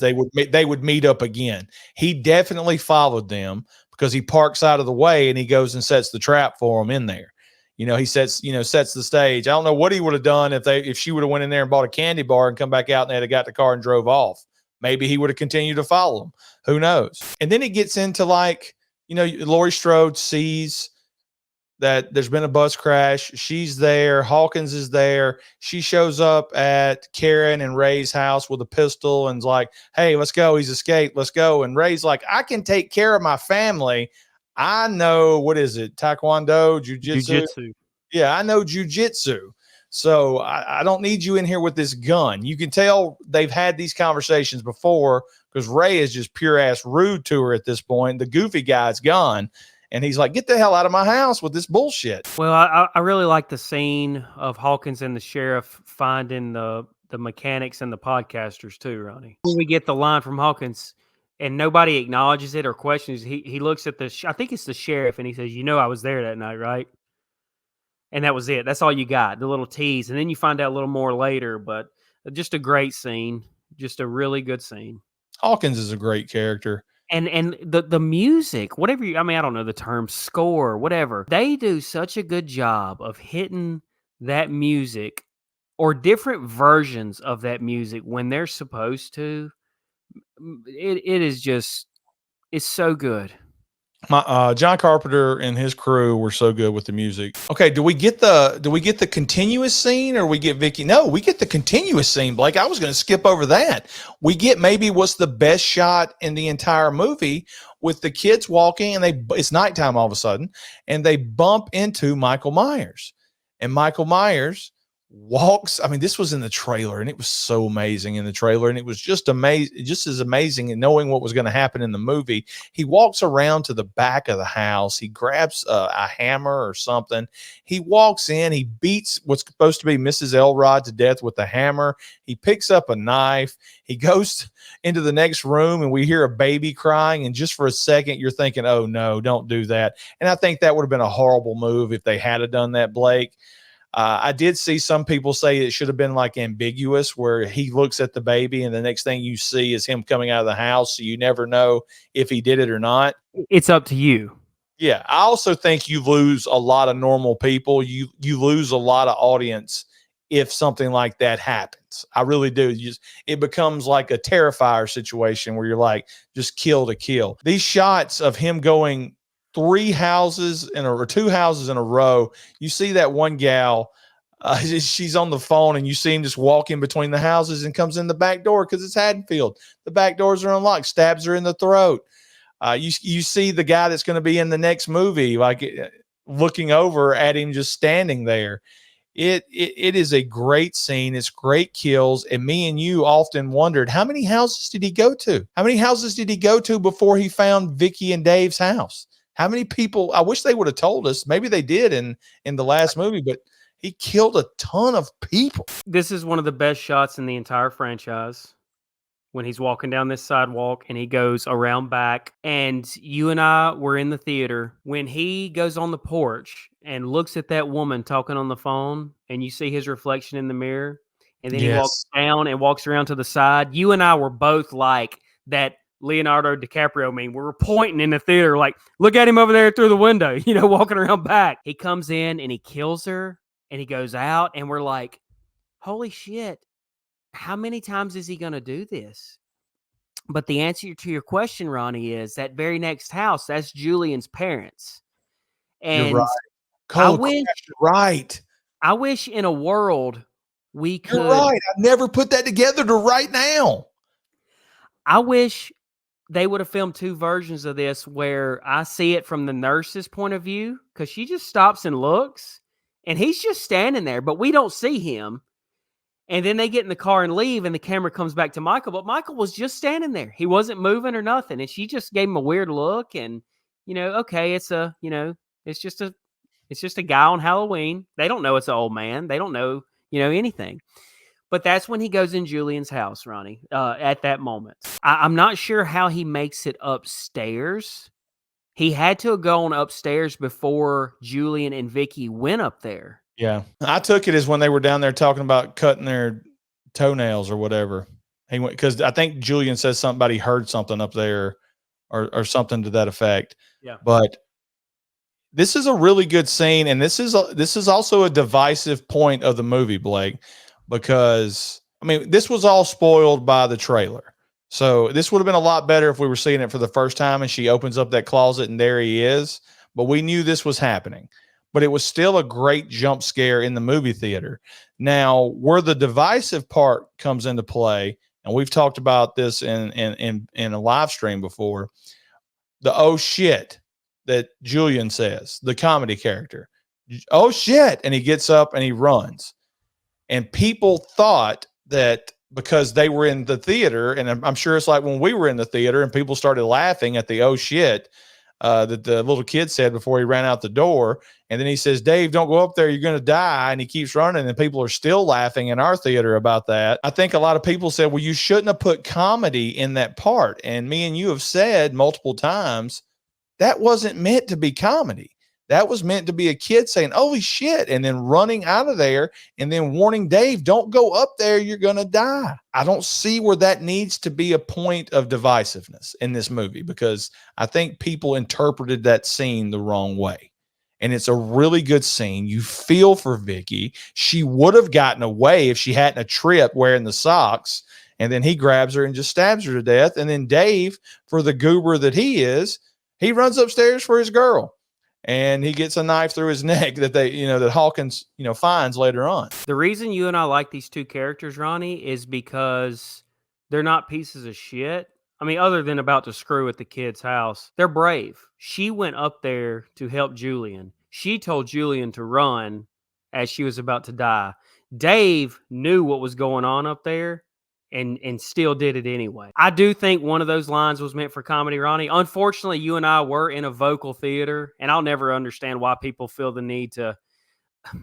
they would meet up again. He definitely followed them because he parks out of the way and he goes and sets the trap for them in there. He sets the stage. I don't know what he would have done if she would have went in there and bought a candy bar and come back out and they'd have got the car and drove off. Maybe he would have continued to follow them. Who knows? And then it gets into Laurie Strode sees that there's been a bus crash. She's there. Hawkins is there. She shows up at Karen and Ray's house with a pistol and's like, hey, let's go. He's escaped. Let's go. And Ray's like, I can take care of my family. I know, what is it? Taekwondo, jujitsu. Jujitsu. Yeah, I know jujitsu. So I don't need you in here with this gun. You can tell they've had these conversations before because Ray is just pure ass rude to her at this point. The goofy guy's gone. And he's like, get the hell out of my house with this bullshit. Well, I really like the scene of Hawkins and the sheriff finding the mechanics and the podcasters too, Ronnie. When we get the line from Hawkins and nobody acknowledges it or questions, he looks at I think it's the sheriff, and he says, I was there that night, right? And that was it. That's all you got, the little tease. And then you find out a little more later, but just a great scene. Just a really good scene. Hawkins is a great character. And the music, whatever I don't know the term, score, whatever. They do such a good job of hitting that music or different versions of that music when they're supposed to. It is just, it's so good. John Carpenter and his crew were so good with the music. Okay, do we get the continuous scene or we get Vicky? No, we get the continuous scene, Blake. I was going to skip over that. We get maybe what's the best shot in the entire movie with the kids walking and it's nighttime all of a sudden and they bump into Michael Myers. And Michael Myers walks. I mean, this was in the trailer and it was so amazing in the trailer. And it was just amazing, just as amazing in knowing what was going to happen in the movie. He walks around to the back of the house. He grabs a hammer or something. He walks in, he beats what's supposed to be Mrs. Elrod to death with the hammer. He picks up a knife. He goes into the next room and we hear a baby crying. And just for a second, you're thinking, oh no, don't do that. And I think that would have been a horrible move if they had done that, Blake. I did see some people say it should have been like ambiguous where he looks at the baby and the next thing you see is him coming out of the house. So you never know if he did it or not. It's up to you. Yeah. I also think you lose a lot of normal people. You lose a lot of audience if something like that happens. I really do. It becomes like a Terrifier situation where you're like, just kill to kill. These shots of him going two houses in a row. You see that one gal, she's on the phone and you see him just walk in between the houses and comes in the back door because it's Haddonfield. The back doors are unlocked, stabs her in the throat. You see the guy that's going to be in the next movie, like looking over at him, just standing there. It is a great scene. It's great kills. And me and you often wondered, how many houses did he go to? How many houses did he go to before he found Vicky and Dave's house? How many people? I wish they would have told us. Maybe they did in the last movie, but he killed a ton of people. This is one of the best shots in the entire franchise. When he's walking down this sidewalk and he goes around back, and you and I were in the theater when he goes on the porch and looks at that woman talking on the phone, and you see his reflection in the mirror, and then he walks down and walks around to the side. You and I were both like that Leonardo DiCaprio meme. We were pointing in the theater like, look at him over there through the window, walking around back. He comes in and he kills her and he goes out and we're like, holy shit, how many times is he going to do this? But the answer to your question, Ronnie, is that very next house, that's Julian's parents. And you're right. Cole, you're right. I wish in a world we could. You're right. I never put that together to right now. I wish they would have filmed two versions of this where I see it from the nurse's point of view because she just stops and looks and he's just standing there, but we don't see him. And then they get in the car and leave and the camera comes back to Michael, but Michael was just standing there. He wasn't moving or nothing. And she just gave him a weird look and, okay, it's just a guy on Halloween. They don't know it's an old man. They don't know, anything. But that's when he goes in Julian's house, Ronnie, at that moment. I'm not sure how he makes it upstairs. He had to go on upstairs before Julian and Vicky went up there. Yeah. I took it as when they were down there talking about cutting their toenails or whatever. He went because I think Julian says something about he heard something up there or something to that effect. Yeah. But this is a really good scene. And this is also a divisive point of the movie, Blake. Because, this was all spoiled by the trailer. So this would have been a lot better if we were seeing it for the first time and she opens up that closet and there he is. But we knew this was happening. but it was still a great jump scare in the movie theater. Now, where the divisive part comes into play, and we've talked about this in a live stream before, the oh shit that Julian says, the comedy character. Oh shit. And he gets up and he runs. And people thought that because they were in the theater, and I'm sure it's like when we were in the theater and people started laughing at the oh shit that the little kid said before he ran out the door. And then he says, Dave, don't go up there. You're going to die. And he keeps running. And people are still laughing in our theater about that. I think a lot of people said, well, you shouldn't have put comedy in that part. And me and you have said multiple times, that wasn't meant to be comedy. That was meant to be a kid saying, holy shit, and then running out of there and then warning Dave, don't go up there. You're going to die. I don't see where that needs to be a point of divisiveness in this movie, because I think people interpreted that scene the wrong way. And it's a really good scene. You feel for Vicky. She would have gotten away if she hadn't a trip wearing the socks. And then he grabs her and just stabs her to death. And then Dave, for the goober that he is, he runs upstairs for his girl. And he gets a knife through his neck that that Hawkins, finds later on. The reason you and I like these two characters, Ronnie, is because they're not pieces of shit. I mean, other than about to screw at the kid's house, they're brave. She went up there to help Julian. She told Julian to run as she was about to die. Dave knew what was going on up there and still did it anyway. I do think one of those lines was meant for comedy, Ronnie. Unfortunately, you and I were in a vocal theater, and I'll never understand why people feel the need to,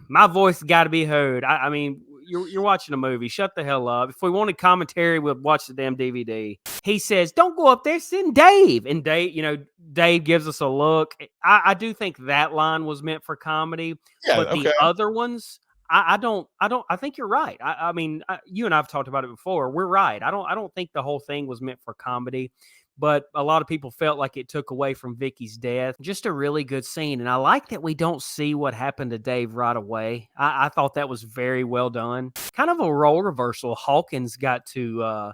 my voice got to be heard. I mean, you're watching a movie. Shut the hell up. If we wanted commentary, we'd watch the damn DVD. He says, don't go up there, send Dave. And Dave gives us a look. I do think that line was meant for comedy, but the other ones, I think you're right. I mean, you and I've talked about it before. We're right. I don't think the whole thing was meant for comedy, but a lot of people felt like it took away from Vicky's death. Just a really good scene. And I like that we don't see what happened to Dave right away. I thought that was very well done. Kind of a role reversal. Hawkins got to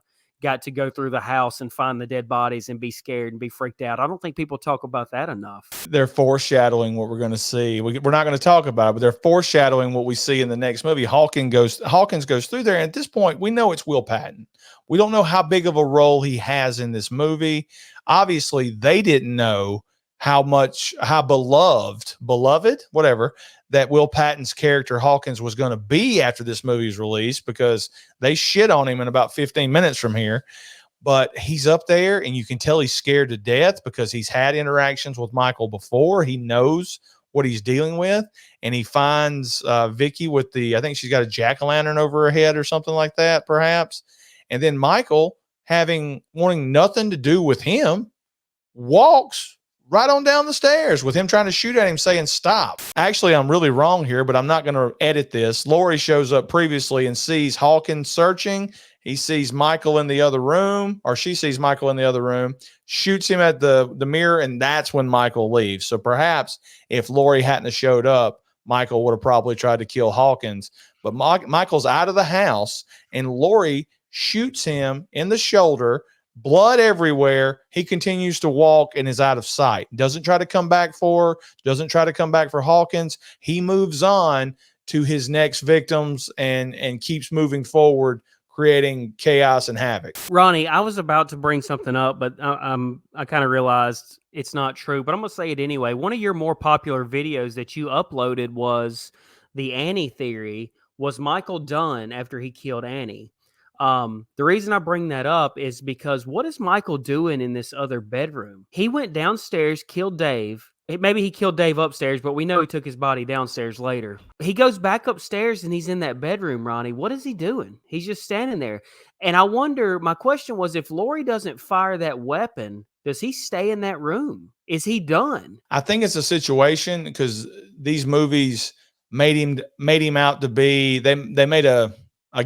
go through the house and find the dead bodies and be scared and be freaked out. I don't think people talk about that enough. They're foreshadowing what we're going to see. We're not going to talk about it, but they're foreshadowing what we see in the next movie. Hawkins goes through there. And at this point, we know it's Will Patton. We don't know how big of a role he has in this movie. Obviously, they didn't know how beloved, whatever, that Will Patton's character Hawkins was going to be after this movie's release, because they shit on him in about 15 minutes from here. But he's up there and you can tell he's scared to death because he's had interactions with Michael before. He knows what he's dealing with, and he finds Vicky with I think she's got a jack-o'-lantern over her head or something like that, perhaps. And then Michael, wanting nothing to do with him, walks right on down the stairs with him trying to shoot at him, saying, stop. Actually, I'm really wrong here, but I'm not going to edit this. Lori shows up previously and sees Hawkins searching. He sees Michael in the other room, or she sees Michael in the other room, shoots him at the mirror, and that's when Michael leaves. So perhaps if Lori hadn't have showed up, Michael would have probably tried to kill Hawkins. But Michael's out of the house, and Lori shoots him in the shoulder, blood everywhere. He continues to walk and is out of sight. Doesn't try to come back for Hawkins. He moves on to his next victims and keeps moving forward, creating chaos and havoc. Ronnie, I was about to bring something up, but I kind of realized it's not true, but I'm going to say it anyway. One of your more popular videos that you uploaded was the Annie theory. Was Michael done after he killed Annie? The reason I bring that up is because what is Michael doing in this other bedroom? He went downstairs, killed Dave. Maybe he killed Dave upstairs, but we know he took his body downstairs later. He goes back upstairs and he's in that bedroom, Ronnie. What is he doing? He's just standing there. And I wonder, my question was, if Lori doesn't fire that weapon, does he stay in that room? Is he done? I think it's a situation because these movies made him out to be, they made a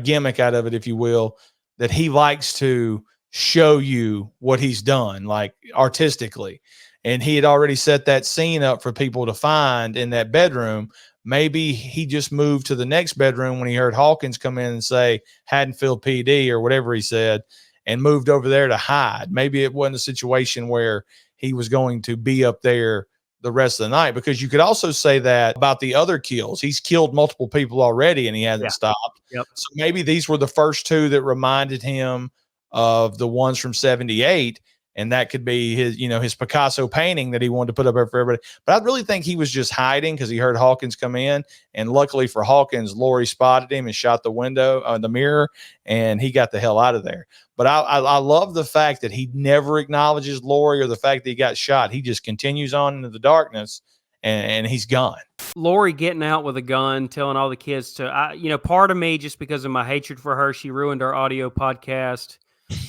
gimmick out of it, if you will, that he likes to show you what he's done, like artistically. And he had already set that scene up for people to find in that bedroom. Maybe he just moved to the next bedroom when he heard Hawkins come in and say Haddonfield PD or whatever he said, and moved over there to hide. Maybe it wasn't a situation where he was going to be up there the rest of the night, because you could also say that about the other kills. He's killed multiple people already and he hasn't Yeah. stopped. Yep. So maybe these were the first two that reminded him of the ones from 78. And that could be his, his Picasso painting that he wanted to put up there for everybody. But I really think he was just hiding because he heard Hawkins come in. And luckily for Hawkins, Lori spotted him and shot the window, the mirror, and he got the hell out of there. But I love the fact that he never acknowledges Lori or the fact that he got shot. He just continues on into the darkness, and he's gone. Lori getting out with a gun, telling all the kids to, part of me, just because of my hatred for her, she ruined our audio podcast.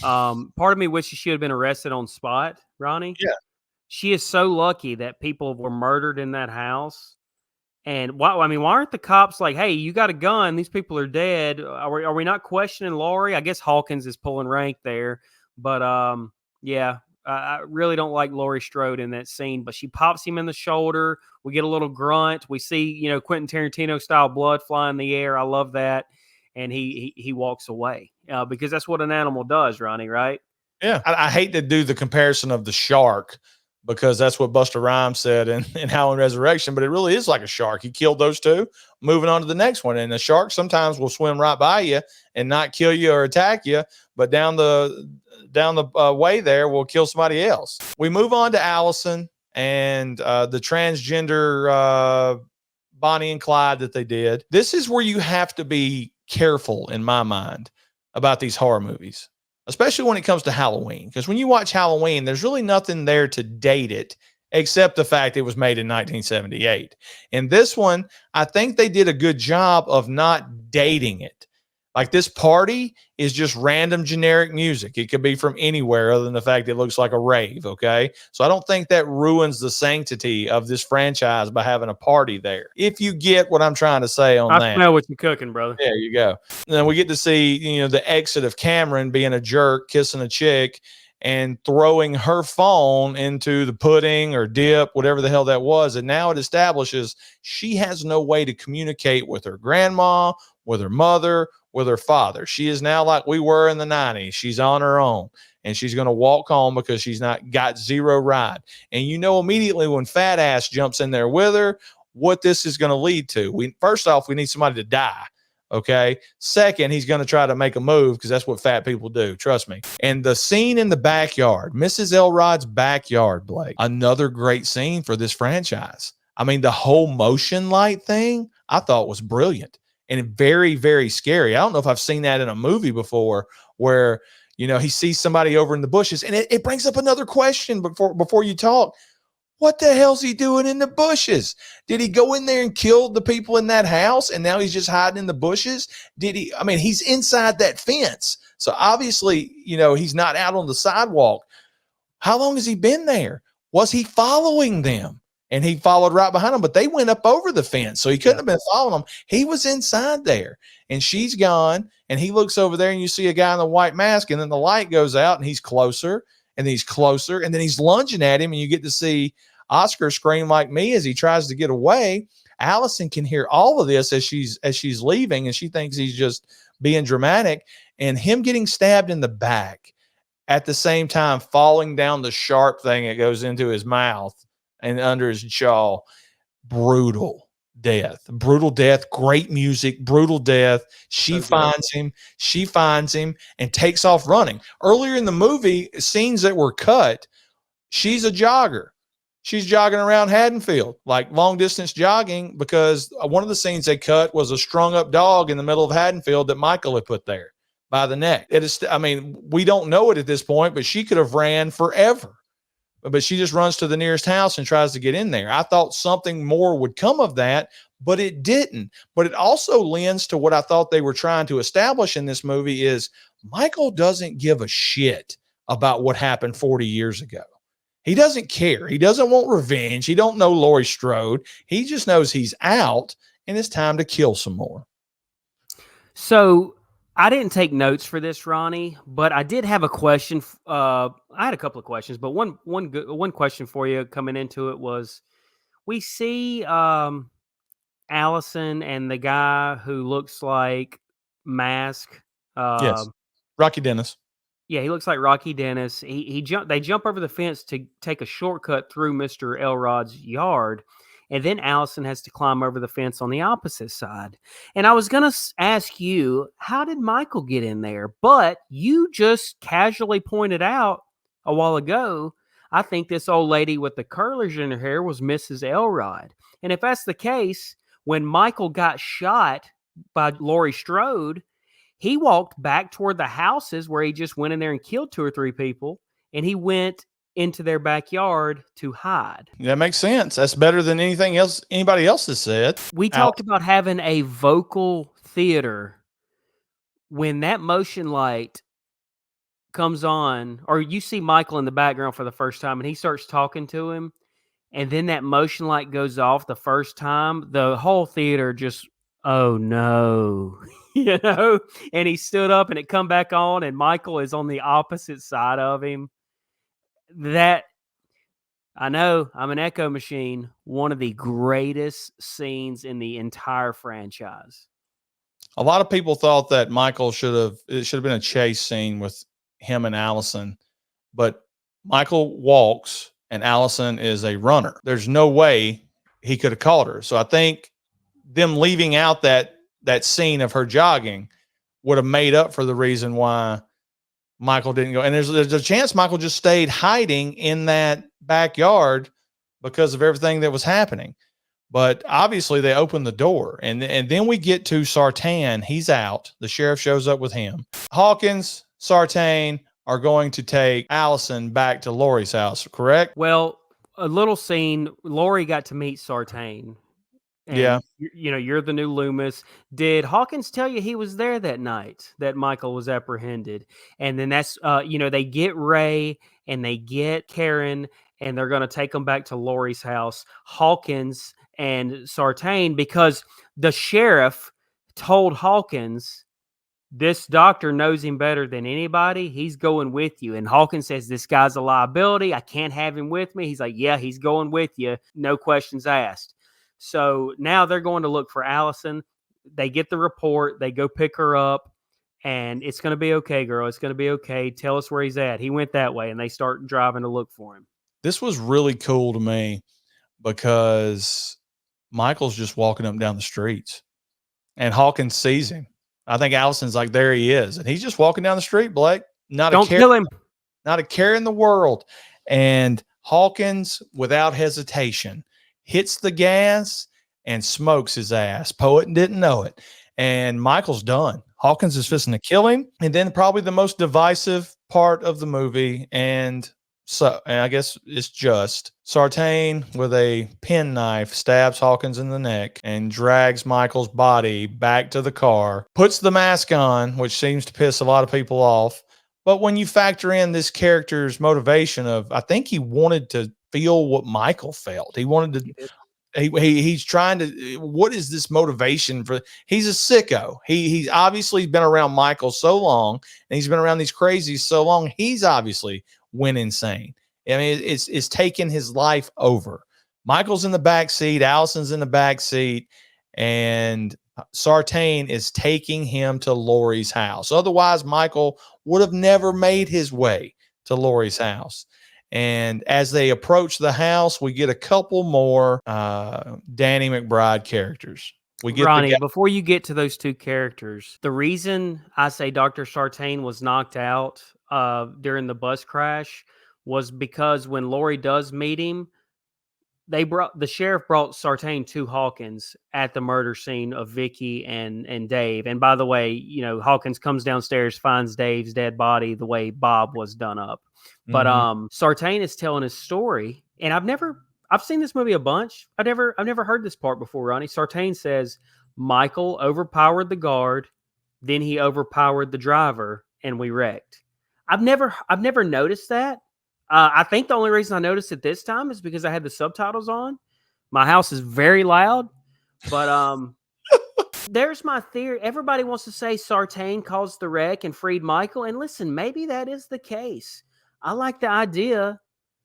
Part of me wishes she had been arrested on spot, Ronnie. Yeah. She is so lucky that people were murdered in that house. And why aren't the cops like, hey, you got a gun, these people are dead? Are we not questioning Lori? I guess Hawkins is pulling rank there. But yeah, I really don't like Laurie Strode in that scene, but she pops him in the shoulder. We get a little grunt. We see, Quentin Tarantino style blood fly in the air. I love that. And he walks away because that's what an animal does, Ronnie, right? Yeah. I hate to do the comparison of the shark because that's what Busta Rhymes said in Howling Resurrection, but it really is like a shark. He killed those two, moving on to the next one. And the shark sometimes will swim right by you and not kill you or attack you, but down the way there will kill somebody else. We move on to Allison and the transgender Bonnie and Clyde that they did. This is where you have to be careful, in my mind, about these horror movies, especially when it comes to Halloween. Because when you watch Halloween, there's really nothing there to date it except the fact it was made in 1978. In this one, I think they did a good job of not dating it. Like, this party is just random generic music. It could be from anywhere other than the fact it looks like a rave, okay? So I don't think that ruins the sanctity of this franchise by having a party there. If you get what I'm trying to say on that. I smell what you're cooking, brother. There you go. And then we get to see, the exit of Cameron being a jerk, kissing a chick, and throwing her phone into the pudding or dip, whatever the hell that was. And now it establishes she has no way to communicate with her grandma, with her mother, with her father. She is now like we were in the 90s. She's on her own, and she's going to walk home because she's not got zero ride. And immediately when Fat Ass jumps in there with her, what this is going to lead to. First off, we need somebody to die. Okay. Second, he's going to try to make a move because that's what fat people do. Trust me. And the scene in the backyard, Mrs. Elrod's backyard, Blake, another great scene for this franchise. I mean, the whole motion light thing I thought was brilliant and very, very scary. I don't know if I've seen that in a movie before where, he sees somebody over in the bushes, and it brings up another question before you talk. What the hell's he doing in the bushes? Did he go in there and kill the people in that house and now he's just hiding in the bushes? He's inside that fence. So obviously, he's not out on the sidewalk. How long has he been there? Was he following them? And he followed right behind them, but they went up over the fence. So he couldn't have been following them. He was inside there, and she's gone. And he looks over there and you see a guy in the white mask, and then the light goes out and he's closer. And he's closer, and then he's lunging at him, and you get to see Oscar scream like me as he tries to get away. Allison can hear all of this as she's leaving, and she thinks he's just being dramatic. And him getting stabbed in the back at the same time, falling down the sharp thing that goes into his mouth and under his jaw. Brutal death, great music, brutal death. She finds him and takes off running. Earlier in the movie, scenes that were cut, she's a jogger. She's jogging around Haddonfield, like long distance jogging, because one of the scenes they cut was a strung up dog in the middle of Haddonfield that Michael had put there by the neck. We don't know it at this point, but she could have ran forever. But she just runs to the nearest house and tries to get in there. I thought something more would come of that, but it didn't. But it also lends to what I thought they were trying to establish in this movie is Michael doesn't give a shit about what happened 40 years ago. He doesn't care. He doesn't want revenge. He don't know Laurie Strode. He just knows he's out and it's time to kill some more. So I didn't take notes for this, Ronnie, but I did have a question. I had a couple of questions, but one question for you coming into it was, we see Allison and the guy who looks like Mask. Yes, Rocky Dennis. Yeah, he looks like Rocky Dennis. They jump over the fence to take a shortcut through Mr. Elrod's yard, and then Allison has to climb over the fence on the opposite side. And I was gonna ask you, how did Michael get in there? But you just casually pointed out a while ago, I think this old lady with the curlers in her hair was Mrs. Elrod. And if that's the case, when Michael got shot by Laurie Strode, he walked back toward the houses where he just went in there and killed 2 or 3 people, and he went into their backyard to hide. That makes sense. That's better than anything else anybody else has said. We talked about having a vocal theater. When that motion light comes on, or you see Michael in the background for the first time and he starts talking to him, and then that motion light goes off the first time, the whole theater just, oh no, and he stood up and it come back on and Michael is on the opposite side of him. That, I know, I'm an echo machine, one of the greatest scenes in the entire franchise. A lot of people thought that it should have been a chase scene with him and Allison, but Michael walks and Allison is a runner. There's no way he could have caught her. So I think them leaving out that scene of her jogging would have made up for the reason why Michael didn't go. And there's a chance Michael just stayed hiding in that backyard because of everything that was happening. But obviously they opened the door, and then we get to Sartain. He's out. The sheriff shows up with him. Hawkins, Sartain are going to take Allison back to Laurie's house, correct? Well, a little scene, Laurie got to meet Sartain. And Yeah. You're the new Loomis. Did Hawkins tell you he was there that night that Michael was apprehended? And then that's, they get Ray and they get Karen and they're going to take them back to Laurie's house. Hawkins and Sartain, because the sheriff told Hawkins, this doctor knows him better than anybody. He's going with you. And Hawkins says, this guy's a liability. I can't have him with me. He's like, yeah, he's going with you. No questions asked. So now they're going to look for Allison. They get the report. They go pick her up. And it's going to be okay, girl. It's going to be okay. Tell us where he's at. He went that way. And they start driving to look for him. This was really cool to me because Michael's just walking up and down the streets and Hawkins sees him. I think Allison's like, there he is. And he's just walking down the street, Blake. Don't kill him. Not a care in the world. And Hawkins, without hesitation, hits the gas and smokes his ass. Poet didn't know it. And Michael's done. Hawkins is fixing to kill him. And then probably the most divisive part of the movie, and I guess it's just Sartain with a penknife stabs Hawkins in the neck and drags Michael's body back to the car, puts the mask on, which seems to piss a lot of people off. But when you factor in this character's motivation of, I think he wanted to feel what Michael felt. He wanted to, he's trying to, what is this motivation for? He's a sicko. He's obviously been around Michael so long and he's been around these crazies so long. He's obviously went insane. I mean, it's taken his life over. Michael's in the back seat, Allison's in the back seat, and Sartain is taking him to Laurie's house. Otherwise, Michael would have never made his way to Laurie's house. And as they approach the house, we get a couple more Danny McBride characters. We get Ronnie, before you get to those two characters, the reason I say Dr. Sartain was knocked out during the bus crash was because when Laurie does meet him, the sheriff brought Sartain to Hawkins at the murder scene of Vicky and Dave. And by the way, Hawkins comes downstairs, finds Dave's dead body the way Bob was done up. But Sartain is telling his story, and I've seen this movie a bunch. I've never heard this part before, Ronnie. Sartain says Michael overpowered the guard, then he overpowered the driver, and we wrecked. I've never noticed that. I think the only reason I noticed it this time is because I had the subtitles on. My house is very loud, but there's my theory. Everybody wants to say Sartain caused the wreck and freed Michael, and listen, maybe that is the case. I like the idea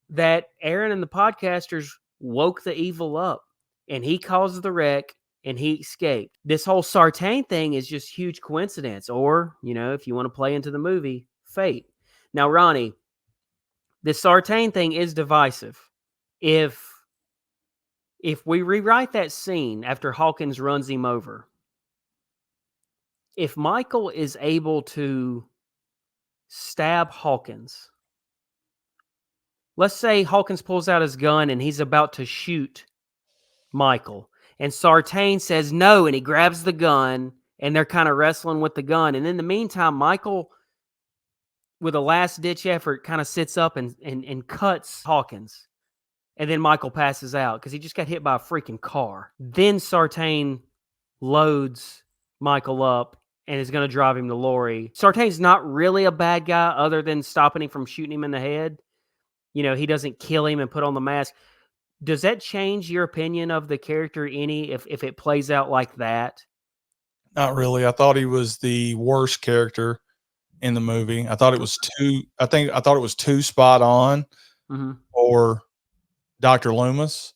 that Aaron and the podcasters woke the evil up, and he caused the wreck, and he escaped. This whole Sartain thing is just huge coincidence, or if you want to play into the movie, fate. Now, Ronnie, the Sartain thing is divisive. If we rewrite that scene after Hawkins runs him over, if Michael is able to stab Hawkins, let's say Hawkins pulls out his gun and he's about to shoot Michael, and Sartain says no, and he grabs the gun, and they're kind of wrestling with the gun. And in the meantime, Michael, with a last-ditch effort, kind of sits up and cuts Hawkins. And then Michael passes out because he just got hit by a freaking car. Then Sartain loads Michael up and is going to drive him to Lori. Sartain's not really a bad guy other than stopping him from shooting him in the head. You know, he doesn't kill him and put on the mask. Does that change your opinion of the character any if it plays out like that? Not really. I thought he was the worst character in the movie. I thought it was I thought it was too spot on for Dr. Loomis.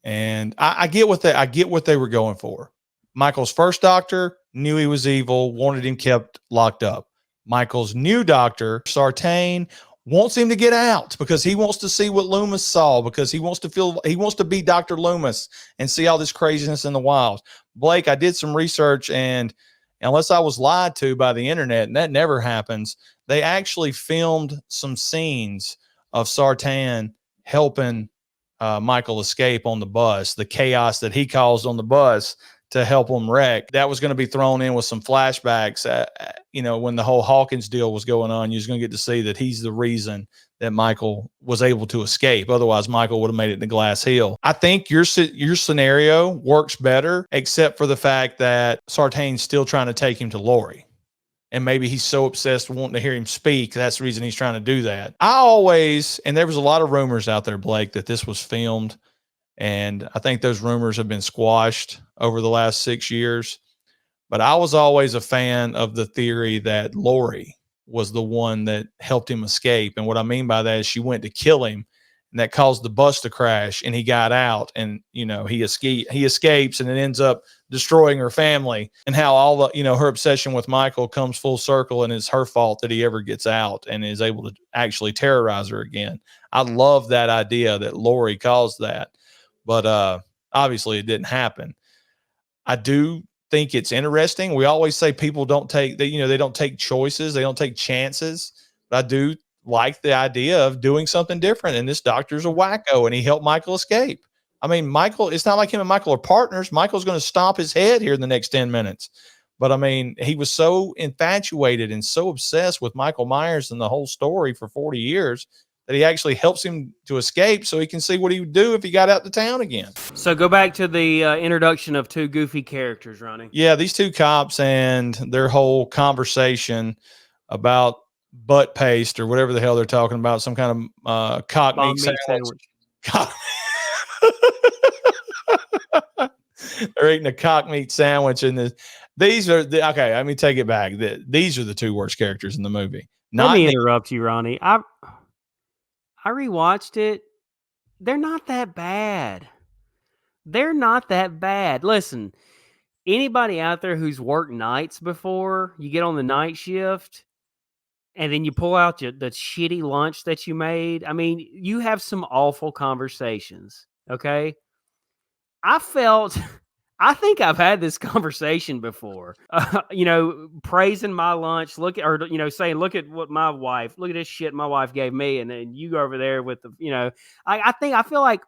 And I get what they were going for. Michael's first doctor knew he was evil, wanted him kept locked up. Michael's new doctor, Sartain, wants him to get out because he wants to see what Loomis saw, because he wants to be Dr. Loomis and see all this craziness in the wild. Blake, I did some research, and unless I was lied to by the internet, and that never happens, they actually filmed some scenes of Sartain helping Michael escape on the bus, the chaos that he caused on the bus to help him wreck. That was going to be thrown in with some flashbacks. When the whole Hawkins deal was going on, you're just going to get to see that he's the reason that Michael was able to escape. Otherwise, Michael would have made it to Glass Hill. I think your scenario works better, except for the fact that Sartain's still trying to take him to Lori. And maybe he's so obsessed with wanting to hear him speak, that's the reason he's trying to do that. And there was a lot of rumors out there, Blake, that this was filmed. And I think those rumors have been squashed over the last 6 years. But I was always a fan of the theory that Lori was the one that helped him escape. And what I mean by that is she went to kill him, and that caused the bus to crash, and he got out, and, he escapes, and it ends up destroying her family, and how all the, her obsession with Michael comes full circle, and it's her fault that he ever gets out and is able to actually terrorize her again. I love that idea that Lori caused that, but obviously it didn't happen. I do think it's interesting. We always say people don't take they don't take choices, they don't take chances. But I do like the idea of doing something different. And this doctor's a wacko, and he helped Michael escape. I mean, Michael, it's not like him and Michael are partners. Michael's going to stomp his head here in the next 10 minutes. But I mean, he was so infatuated and so obsessed with Michael Myers and the whole story for 40 years that he actually helps him to escape so he can see what he would do if he got out to town again. So go back to the introduction of two goofy characters, Ronnie. Yeah, these two cops and their whole conversation about butt paste or whatever the hell they're talking about, some kind of cock meat sandwich. They're eating a cock meat sandwich, and these are okay. Let me take it back. These are the two worst characters in the movie. Let me interrupt you, Ronnie. I rewatched it. They're not that bad. They're not that bad. Listen, anybody out there who's worked nights before, you get on the night shift, and then you pull out the shitty lunch that you made. I mean, you have some awful conversations, okay? I think I've had this conversation before, praising my lunch, saying, look at this shit my wife gave me. And then you go over there with I feel like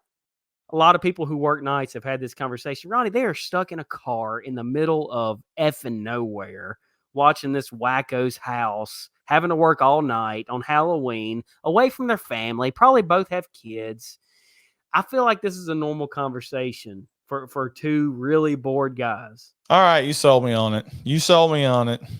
a lot of people who work nights have had this conversation. Ronnie, they are stuck in a car in the middle of effing nowhere, watching this wacko's house, having to work all night on Halloween, away from their family, probably both have kids. I feel like this is a normal conversation for two really bored guys. All right, you sold me on it.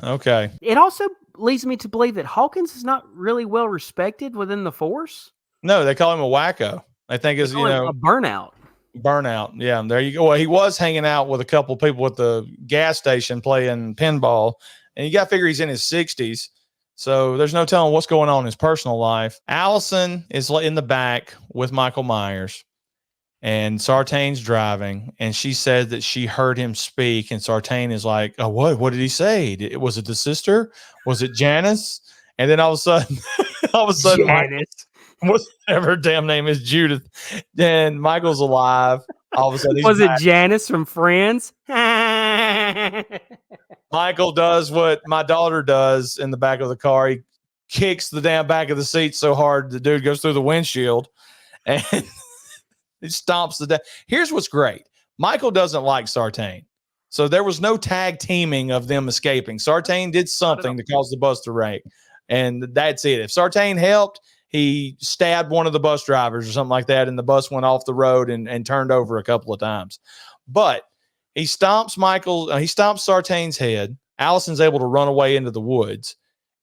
Okay. It also leads me to believe that Hawkins is not really well respected within the force. No, they call him a wacko. I think is, a burnout. Burnout. Yeah, there you go. Well, he was hanging out with a couple people at the gas station playing pinball, and you got to figure he's in his 60s. So there's no telling what's going on in his personal life. Allison is in the back with Michael Myers, and Sartain's driving, and she said that she heard him speak, and Sartain is like, oh, what did he say? Was it the sister? Was it Janice? And then all of a sudden All of a sudden, Janice. whatever her damn name is, Judith, and Michael's alive. All of a sudden, he's Was it back. Janice from Friends? Michael does what my daughter does in the back of the car. He kicks the damn back of the seat so hard the dude goes through the windshield, and he stomps the. Here's what's great: Michael doesn't like Sartain, so there was no tag teaming of them escaping. Sartain did something to cause the bus to wreck, and that's it. If Sartain helped, he stabbed one of the bus drivers or something like that, and the bus went off the road and turned over a couple of times. But he stomps Sartain's head. Allison's able to run away into the woods.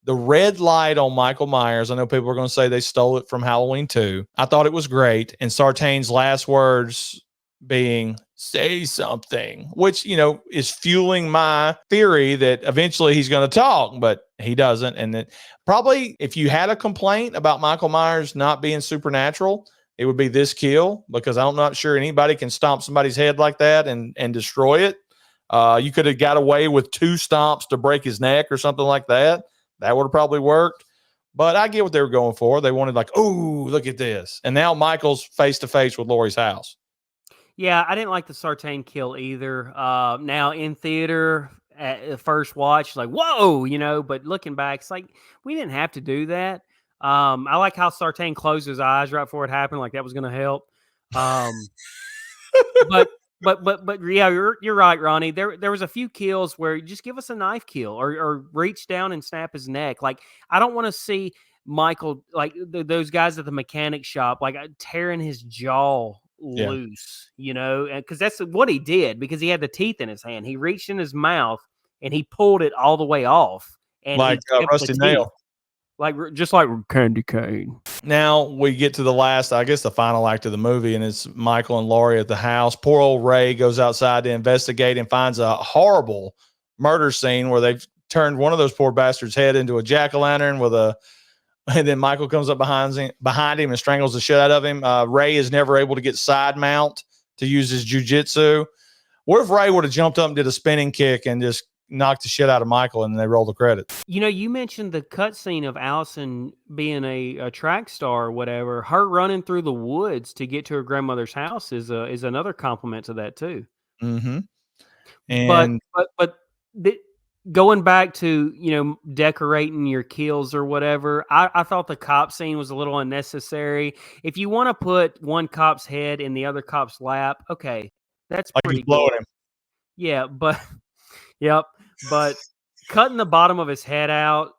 The red light on Michael Myers, I know people are going to say they stole it from Halloween 2. I thought it was great. And Sartain's last words being, say something, which, is fueling my theory that eventually he's going to talk, but he doesn't. And that probably if you had a complaint about Michael Myers not being supernatural, it would be this kill, because I'm not sure anybody can stomp somebody's head like that and destroy it. You could have got away with 2 stomps to break his neck or something like that. That would have probably worked. But I get what they were going for. They wanted like, oh, look at this. And now Michael's face to face with Laurie's house. Yeah, I didn't like the Sartain kill either. Now in theater, at the first watch, like, whoa, but looking back, it's like, we didn't have to do that. I like how Sartain closed his eyes right before it happened, like that was going to help. But yeah, you're right, Ronnie. There was a few kills where you just give us a knife kill or reach down and snap his neck. Like, I don't want to see Michael, like those guys at the mechanic shop, like tearing his jaw loose, because that's what he did, because he had the teeth in his hand. He reached in his mouth and he pulled it all the way off, and like he Rusty Nail. Just like candy cane. Now we get to the last, I guess the final act of the movie, and it's Michael and Laurie at the house. Poor old Ray goes outside to investigate and finds a horrible murder scene where they've turned one of those poor bastards' head into a jack-o'-lantern and then Michael comes up behind him and strangles the shit out of him. Ray is never able to get side mount to use his jujitsu. What if Ray would have jumped up and did a spinning kick and just knocked the shit out of Michael, and they roll the credits? You mentioned the cutscene of Allison being a track star or whatever. Her running through the woods to get to her grandmother's house is another compliment to that too. Mm-hmm. And but going back to decorating your kills or whatever, I thought the cop scene was a little unnecessary. If you want to put one cop's head in the other cop's lap, okay, that's pretty good. Him. Yeah, but yep. But cutting the bottom of his head out,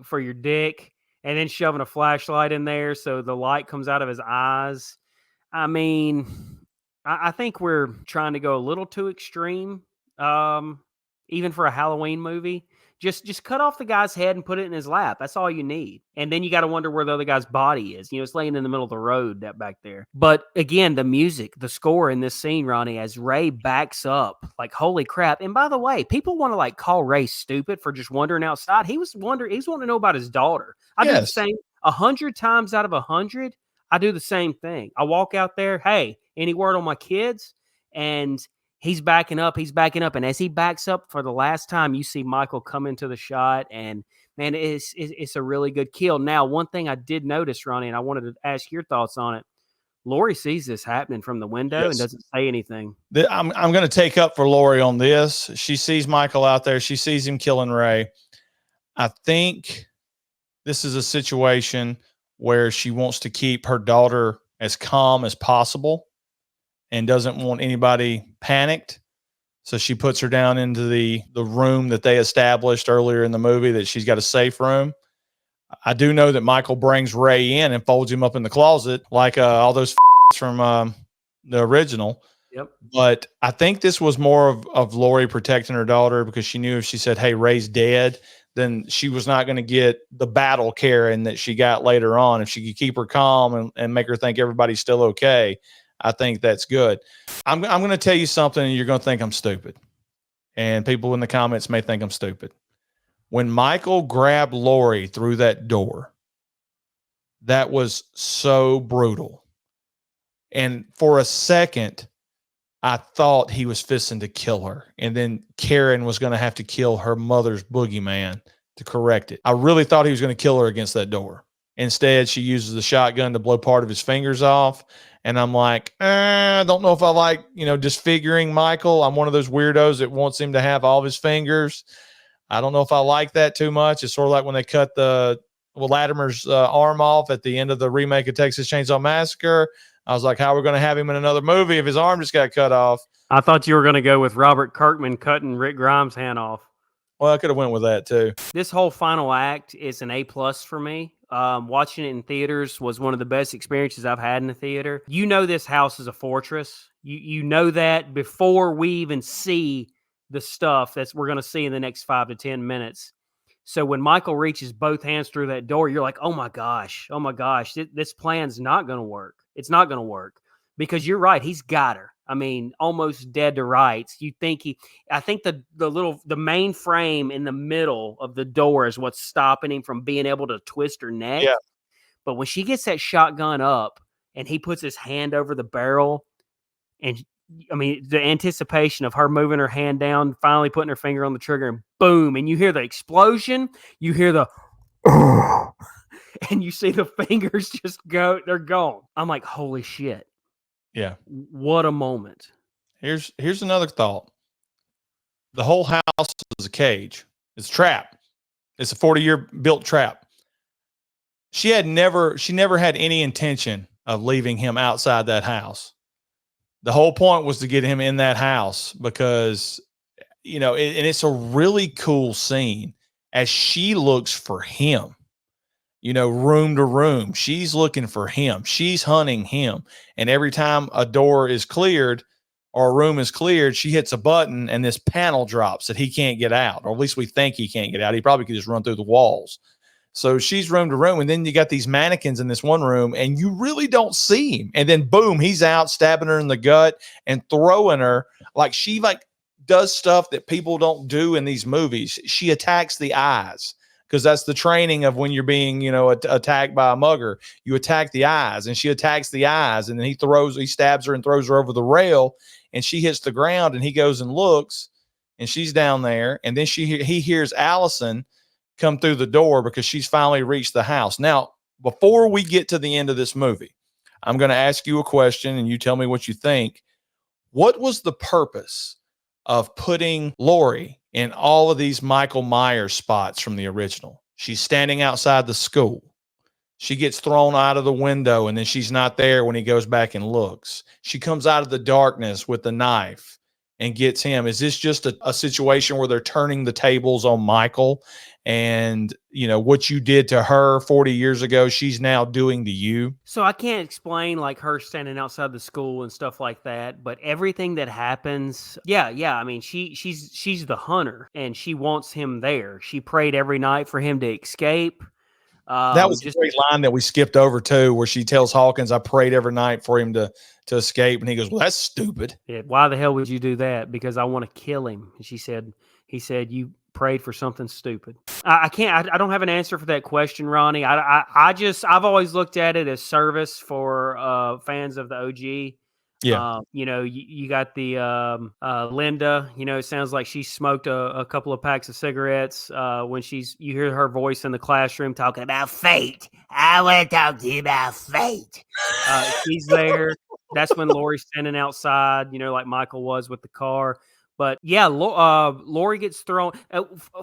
for your dick, and then shoving a flashlight in there so the light comes out of his eyes. I mean, I think we're trying to go a little too extreme, even for a Halloween movie. Just cut off the guy's head and put it in his lap. That's all you need. And then you got to wonder where the other guy's body is. It's laying in the middle of the road that back there. But again, the music, the score in this scene, Ronnie, as Ray backs up, like, holy crap. And by the way, people want to call Ray stupid for just wandering outside. He was wanting to know about his daughter. I do the same 100 times out of 100. I do the same thing. I walk out there. Hey, any word on my kids? And he's backing up. And as he backs up for the last time, you see Michael come into the shot, and man, it's a really good kill. Now, one thing I did notice, Ronnie, and I wanted to ask your thoughts on it. Laurie sees this happening from the window and doesn't say anything. I'm going to take up for Laurie on this. She sees Michael out there. She sees him killing Ray. I think this is a situation where she wants to keep her daughter as calm as possible and doesn't want anybody panicked. So she puts her down into the room that they established earlier in the movie, that she's got a safe room. I do know that Michael brings Ray in and folds him up in the closet like all those from the original. Yep. But I think this was more of Laurie protecting her daughter, because she knew if she said, hey, Ray's dead, then she was not going to get the battle Karen that she got later on. If she could keep her calm and make her think everybody's still okay, I think that's good. I'm going to tell you something, and you're going to think I'm stupid. And people in the comments may think I'm stupid. When Michael grabbed Laurie through that door, that was so brutal. And for a second, I thought he was fisting to kill her. And then Karen was going to have to kill her mother's boogeyman. to correct it. I really thought he was going to kill her against that door. Instead, she uses the shotgun to blow part of his fingers off. And I'm like, I don't know if I like, disfiguring Michael. I'm one of those weirdos that wants him to have all of his fingers. I don't know if I like that too much. It's sort of like when they cut Latimer's arm off at the end of the remake of Texas Chainsaw Massacre. I was like, how are we going to have him in another movie if his arm just got cut off? I thought you were going to go with Robert Kirkman cutting Rick Grimes' hand off. Well, I could have went with that too. This whole final act is an A+ for me. Watching it in theaters was one of the best experiences I've had in the theater. You know this house is a fortress. You know that before we even see the stuff that we're going to see in the next 5 to 10 minutes. So when Michael reaches both hands through that door, you're like, oh my gosh, this plan's not going to work. It's not going to work because you're right. He's got her. I mean, almost dead to rights. I think the main frame in the middle of the door is what's stopping him from being able to twist her neck. Yeah. But when she gets that shotgun up and he puts his hand over the barrel, and I mean, the anticipation of her moving her hand down, finally putting her finger on the trigger, and boom, and you hear the explosion, you hear the, and you see the fingers just go, they're gone. I'm like, holy shit. Yeah. What a moment. Here's another thought. The whole house is a cage. It's a trap. It's a 40-year built trap. She never had any intention of leaving him outside that house. The whole point was to get him in that house because, and it's a really cool scene as she looks for him, room to room. She's looking for him. She's hunting him. And every time a door is cleared or a room is cleared, she hits a button and this panel drops that he can't get out, or at least we think he can't get out. He probably could just run through the walls. So she's room to room, and then you got these mannequins in this one room, and you really don't see him. And then boom, he's out stabbing her in the gut and throwing her like she does stuff that people don't do in these movies. She attacks the eyes because that's the training of when you're being, attacked by a mugger. You attack the eyes, and she attacks the eyes, and then he stabs her and throws her over the rail, and she hits the ground, and he goes and looks, and she's down there, and then he hears Allison come through the door because she's finally reached the house. Now, before we get to the end of this movie, I'm going to ask you a question and you tell me what you think. What was the purpose of putting Laurie in all of these Michael Myers spots from the original? She's standing outside the school. She gets thrown out of the window and then she's not there when he goes back and looks. She comes out of the darkness with the knife and gets him. Is this just a situation where they're turning the tables on Michael? And, what you did to her 40 years ago, she's now doing to you. So I can't explain like her standing outside the school and stuff like that, but everything that happens, yeah. I mean, she's the hunter and she wants him there. She prayed every night for him to escape. That was just a great line that we skipped over too, where she tells Hawkins, I prayed every night for him to escape. And he goes, well, that's stupid. Yeah, why the hell would you do that? Because I want to kill him. And he said, you prayed for something stupid. I can't, I don't have an answer for that question, Ronnie. I've always looked at it as service for fans of the OG. Yeah. You got the Linda, it sounds like she smoked a couple of packs of cigarettes when you hear her voice in the classroom talking about fate. I want to talk to you about fate. She's there. That's when Laurie's standing outside, like Michael was with the car. But yeah, Laurie gets thrown.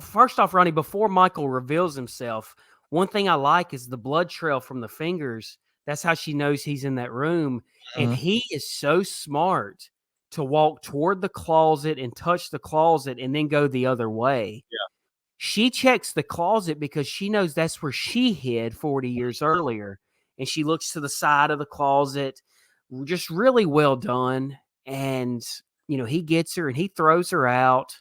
First off, Ronnie, before Michael reveals himself, one thing I like is the blood trail from the fingers. That's how she knows he's in that room. And he is so smart to walk toward the closet and touch the closet and then go the other way. Yeah. She checks the closet because she knows that's where she hid 40 years earlier. And she looks to the side of the closet. Just really well done. And, he gets her and he throws her out.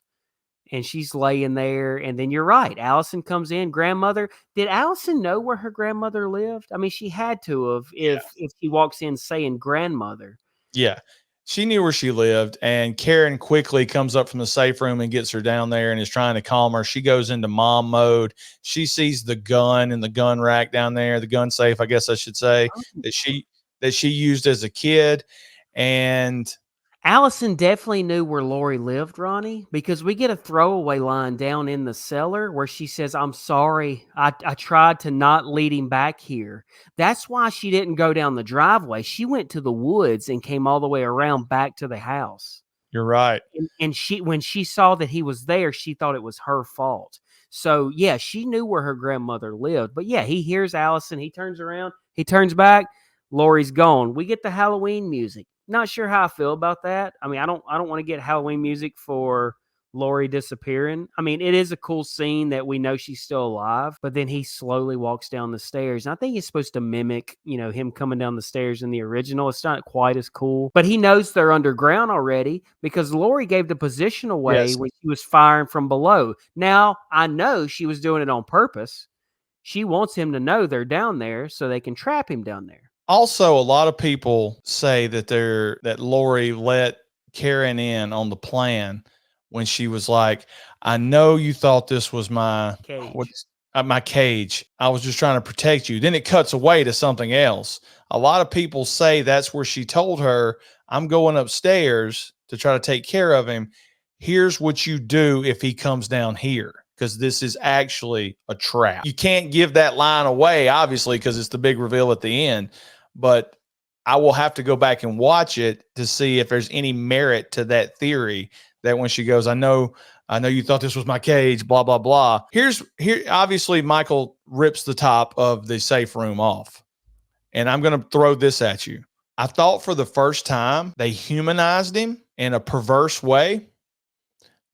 And she's laying there. And then you're right. Allison comes in. Grandmother. Did Allison know where her grandmother lived? I mean, she had to have if she walks in saying grandmother. Yeah. She knew where she lived. And Karen quickly comes up from the safe room and gets her down there and is trying to calm her. She goes into mom mode. She sees the gun in the gun rack down there, the gun safe, I guess I should say, that she used as a kid. And Allison definitely knew where Lori lived, Ronnie, because we get a throwaway line down in the cellar where she says, "I'm sorry, I tried to not lead him back here." That's why she didn't go down the driveway. She went to the woods and came all the way around back to the house. You're right. And she, when she saw that he was there, she thought it was her fault. So yeah, she knew where her grandmother lived. But yeah, he hears Allison. He turns around. He turns back. Lori's gone. We get the Halloween music. Not sure how I feel about that. I mean, I don't want to get Halloween music for Lori disappearing. I mean, it is a cool scene that we know she's still alive, but then he slowly walks down the stairs. And I think he's supposed to mimic, him coming down the stairs in the original. It's not quite as cool, but he knows they're underground already because Lori gave the position away Yes. when she was firing from below. Now, I know she was doing it on purpose. She wants him to know they're down there so they can trap him down there. Also, a lot of people say that Lori let Karen in on the plan when she was like, "I know you thought this was my Cage. my cage. I was just trying to protect you." Then it cuts away to something else. A lot of people say that's where she told her, "I'm going upstairs to try to take care of him. Here's what you do if he comes down here." Because this is actually a trap. You can't give that line away, obviously, because it's the big reveal at the end. But I will have to go back and watch it to see if there's any merit to that theory that when she goes, I know you thought this was my cage, blah, blah, blah. Here, obviously, Michael rips the top of the safe room off. And I'm going to throw this at you. I thought for the first time they humanized him in a perverse way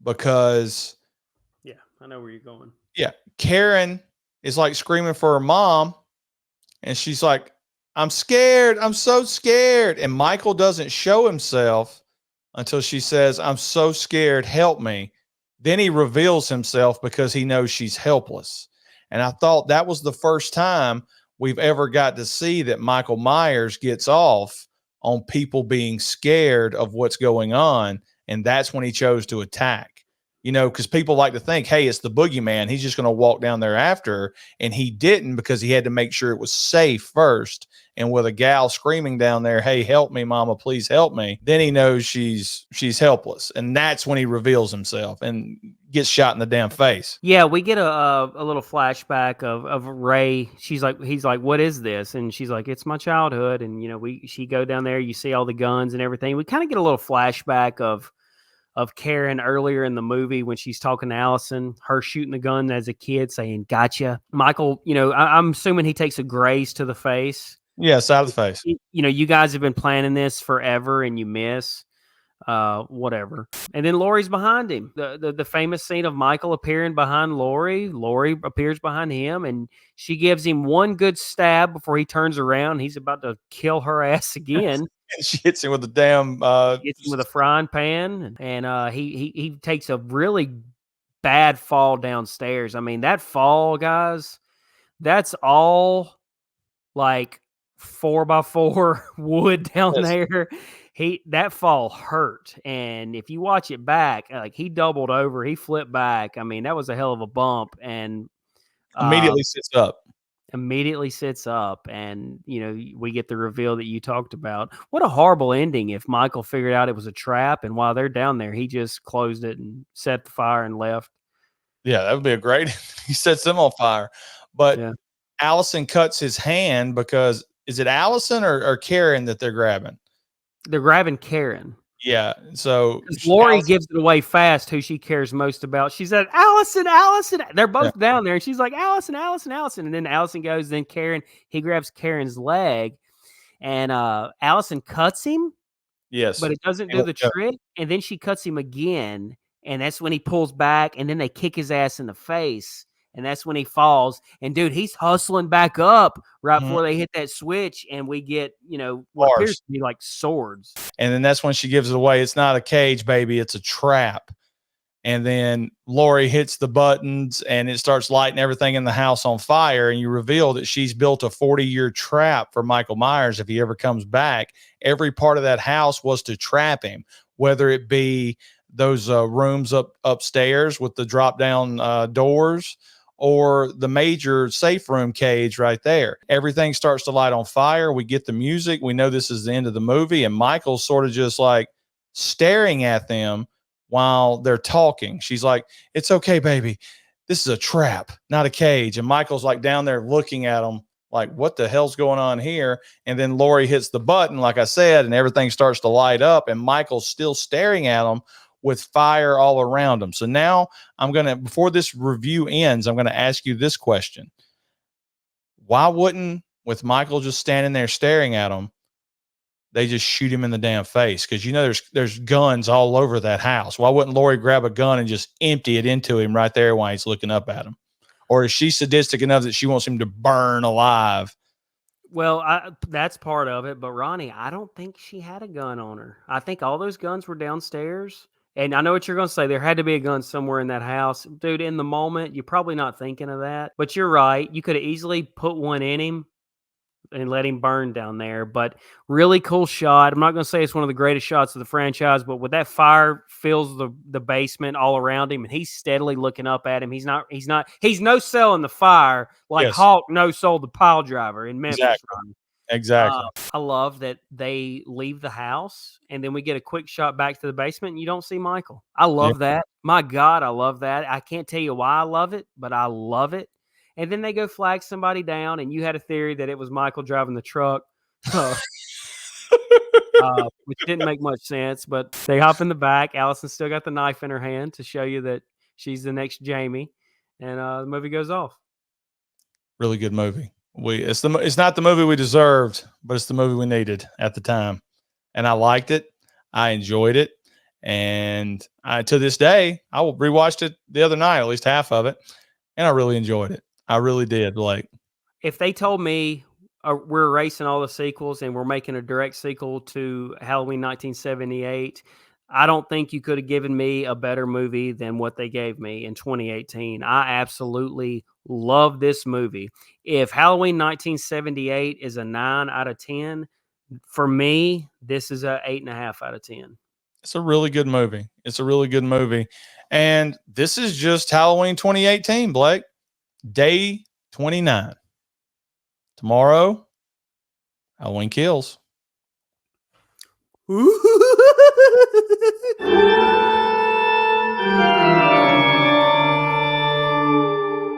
because. Yeah, I know where you're going. Yeah. Karen is like screaming for her mom. And she's like, "I'm scared. I'm so scared." And Michael doesn't show himself until she says, "I'm so scared. Help me." Then he reveals himself because he knows she's helpless. And I thought that was the first time we've ever got to see that Michael Myers gets off on people being scared of what's going on. And that's when he chose to attack. Because people like to think, hey, it's the boogeyman. He's just going to walk down there after her. And he didn't, because he had to make sure it was safe first. And with a gal screaming down there, "Hey, help me, mama, please help me." Then he knows she's helpless. And that's when he reveals himself and gets shot in the damn face. Yeah, we get a little flashback of Ray. He's like, "What is this?" And she's like, "It's my childhood." And she go down there. You see all the guns and everything. We kind of get a little flashback of Karen earlier in the movie when she's talking to Allison, her shooting the gun as a kid, saying, "Gotcha." Michael, I'm assuming he takes a graze to the face. Yeah, side of the face. You guys have been planning this forever and you miss. Whatever. And then Lori's behind him. The famous scene of Michael appearing behind Lori. Lori appears behind him, and she gives him one good stab before he turns around. He's about to kill her ass again. And she hits him with the damn Hits him with a frying pan, and he takes a really bad fall downstairs. I mean, that fall, guys, that's all like 4x4 wood down Yes. there. That fall hurt, and if you watch it back, like, he doubled over, he flipped back. I mean, that was a hell of a bump, and immediately sits up. immediately sits up, and we get the reveal that you talked about. What a horrible ending if Michael figured out it was a trap, and while they're down there, he just closed it and set the fire and left. Yeah, that would be a great. He sets them on fire. But Yeah. Allison cuts his hand because, is it Allison or Karen that they're grabbing? They're grabbing Karen. Yeah. So Lori Allison, gives it away fast who she cares most about. She said, "Allison, Allison." They're both yeah. down there, and she's like, "Allison, Allison, Allison." And then Allison goes, then Karen, he grabs Karen's leg, and Allison cuts him, Yes. but it doesn't do the trick. And then she cuts him again, and that's when he pulls back, and then they kick his ass in the face. And that's when he falls. And dude, he's hustling back up right before they hit that switch. And we get, what appears to be like swords. And then that's when she gives it away. It's not a cage, baby. It's a trap. And then Lori hits the buttons and it starts lighting everything in the house on fire. And you reveal that she's built a 40-year trap for Michael Myers if he ever comes back. Every part of that house was to trap him, whether it be those rooms upstairs with the drop down doors, or the major safe room cage right there. Everything starts to light on fire. We get the music. We know this is the end of the movie. And Michael's sort of just like staring at them while they're talking. She's like, "It's okay, baby. This is a trap, not a cage." And Michael's like down there looking at them like, what the hell's going on here? And then Lori hits the button, like I said, and everything starts to light up. And Michael's still staring at them with fire all around him. So now before this review ends, I'm going to ask you this question. Why wouldn't, with Michael just standing there staring at him, they just shoot him in the damn face? Because there's guns all over that house. Why wouldn't Lori grab a gun and just empty it into him right there while he's looking up at him? Or is she sadistic enough that she wants him to burn alive? Well, that's part of it. But Ronnie, I don't think she had a gun on her. I think all those guns were downstairs. And I know what you're going to say. There had to be a gun somewhere in that house. Dude, in the moment, you're probably not thinking of that. But you're right. You could have easily put one in him and let him burn down there. But really cool shot. I'm not going to say it's one of the greatest shots of the franchise, but with that fire fills the basement all around him, and he's steadily looking up at him. He's no selling the fire like Yes. Hawk no sold the pile driver in Memphis. Exactly. I love that they leave the house and then we get a quick shot back to the basement and you don't see Michael. I love that. My God, I love that. I can't tell you why I love it, but I love it. And then they go flag somebody down, and you had a theory that it was Michael driving the truck, which didn't make much sense. But they hop in the back. Allison still got the knife in her hand to show you that she's the next Jamie, and the movie goes off. Really good movie. It's not the movie we deserved, but it's the movie we needed at the time, and I liked it. I enjoyed it, and to this day, I rewatched it the other night, at least half of it, and I really enjoyed it. I really did. Like, if they told me we're erasing all the sequels and we're making a direct sequel to Halloween 1978, I don't think you could have given me a better movie than what they gave me in 2018. I absolutely love this movie. If Halloween 1978 is a 9 out of 10, for me, this is a 8.5 out of 10. It's a really good movie. It's a really good movie. And this is just Halloween 2018, Blake. Day 29. Tomorrow, Halloween Kills.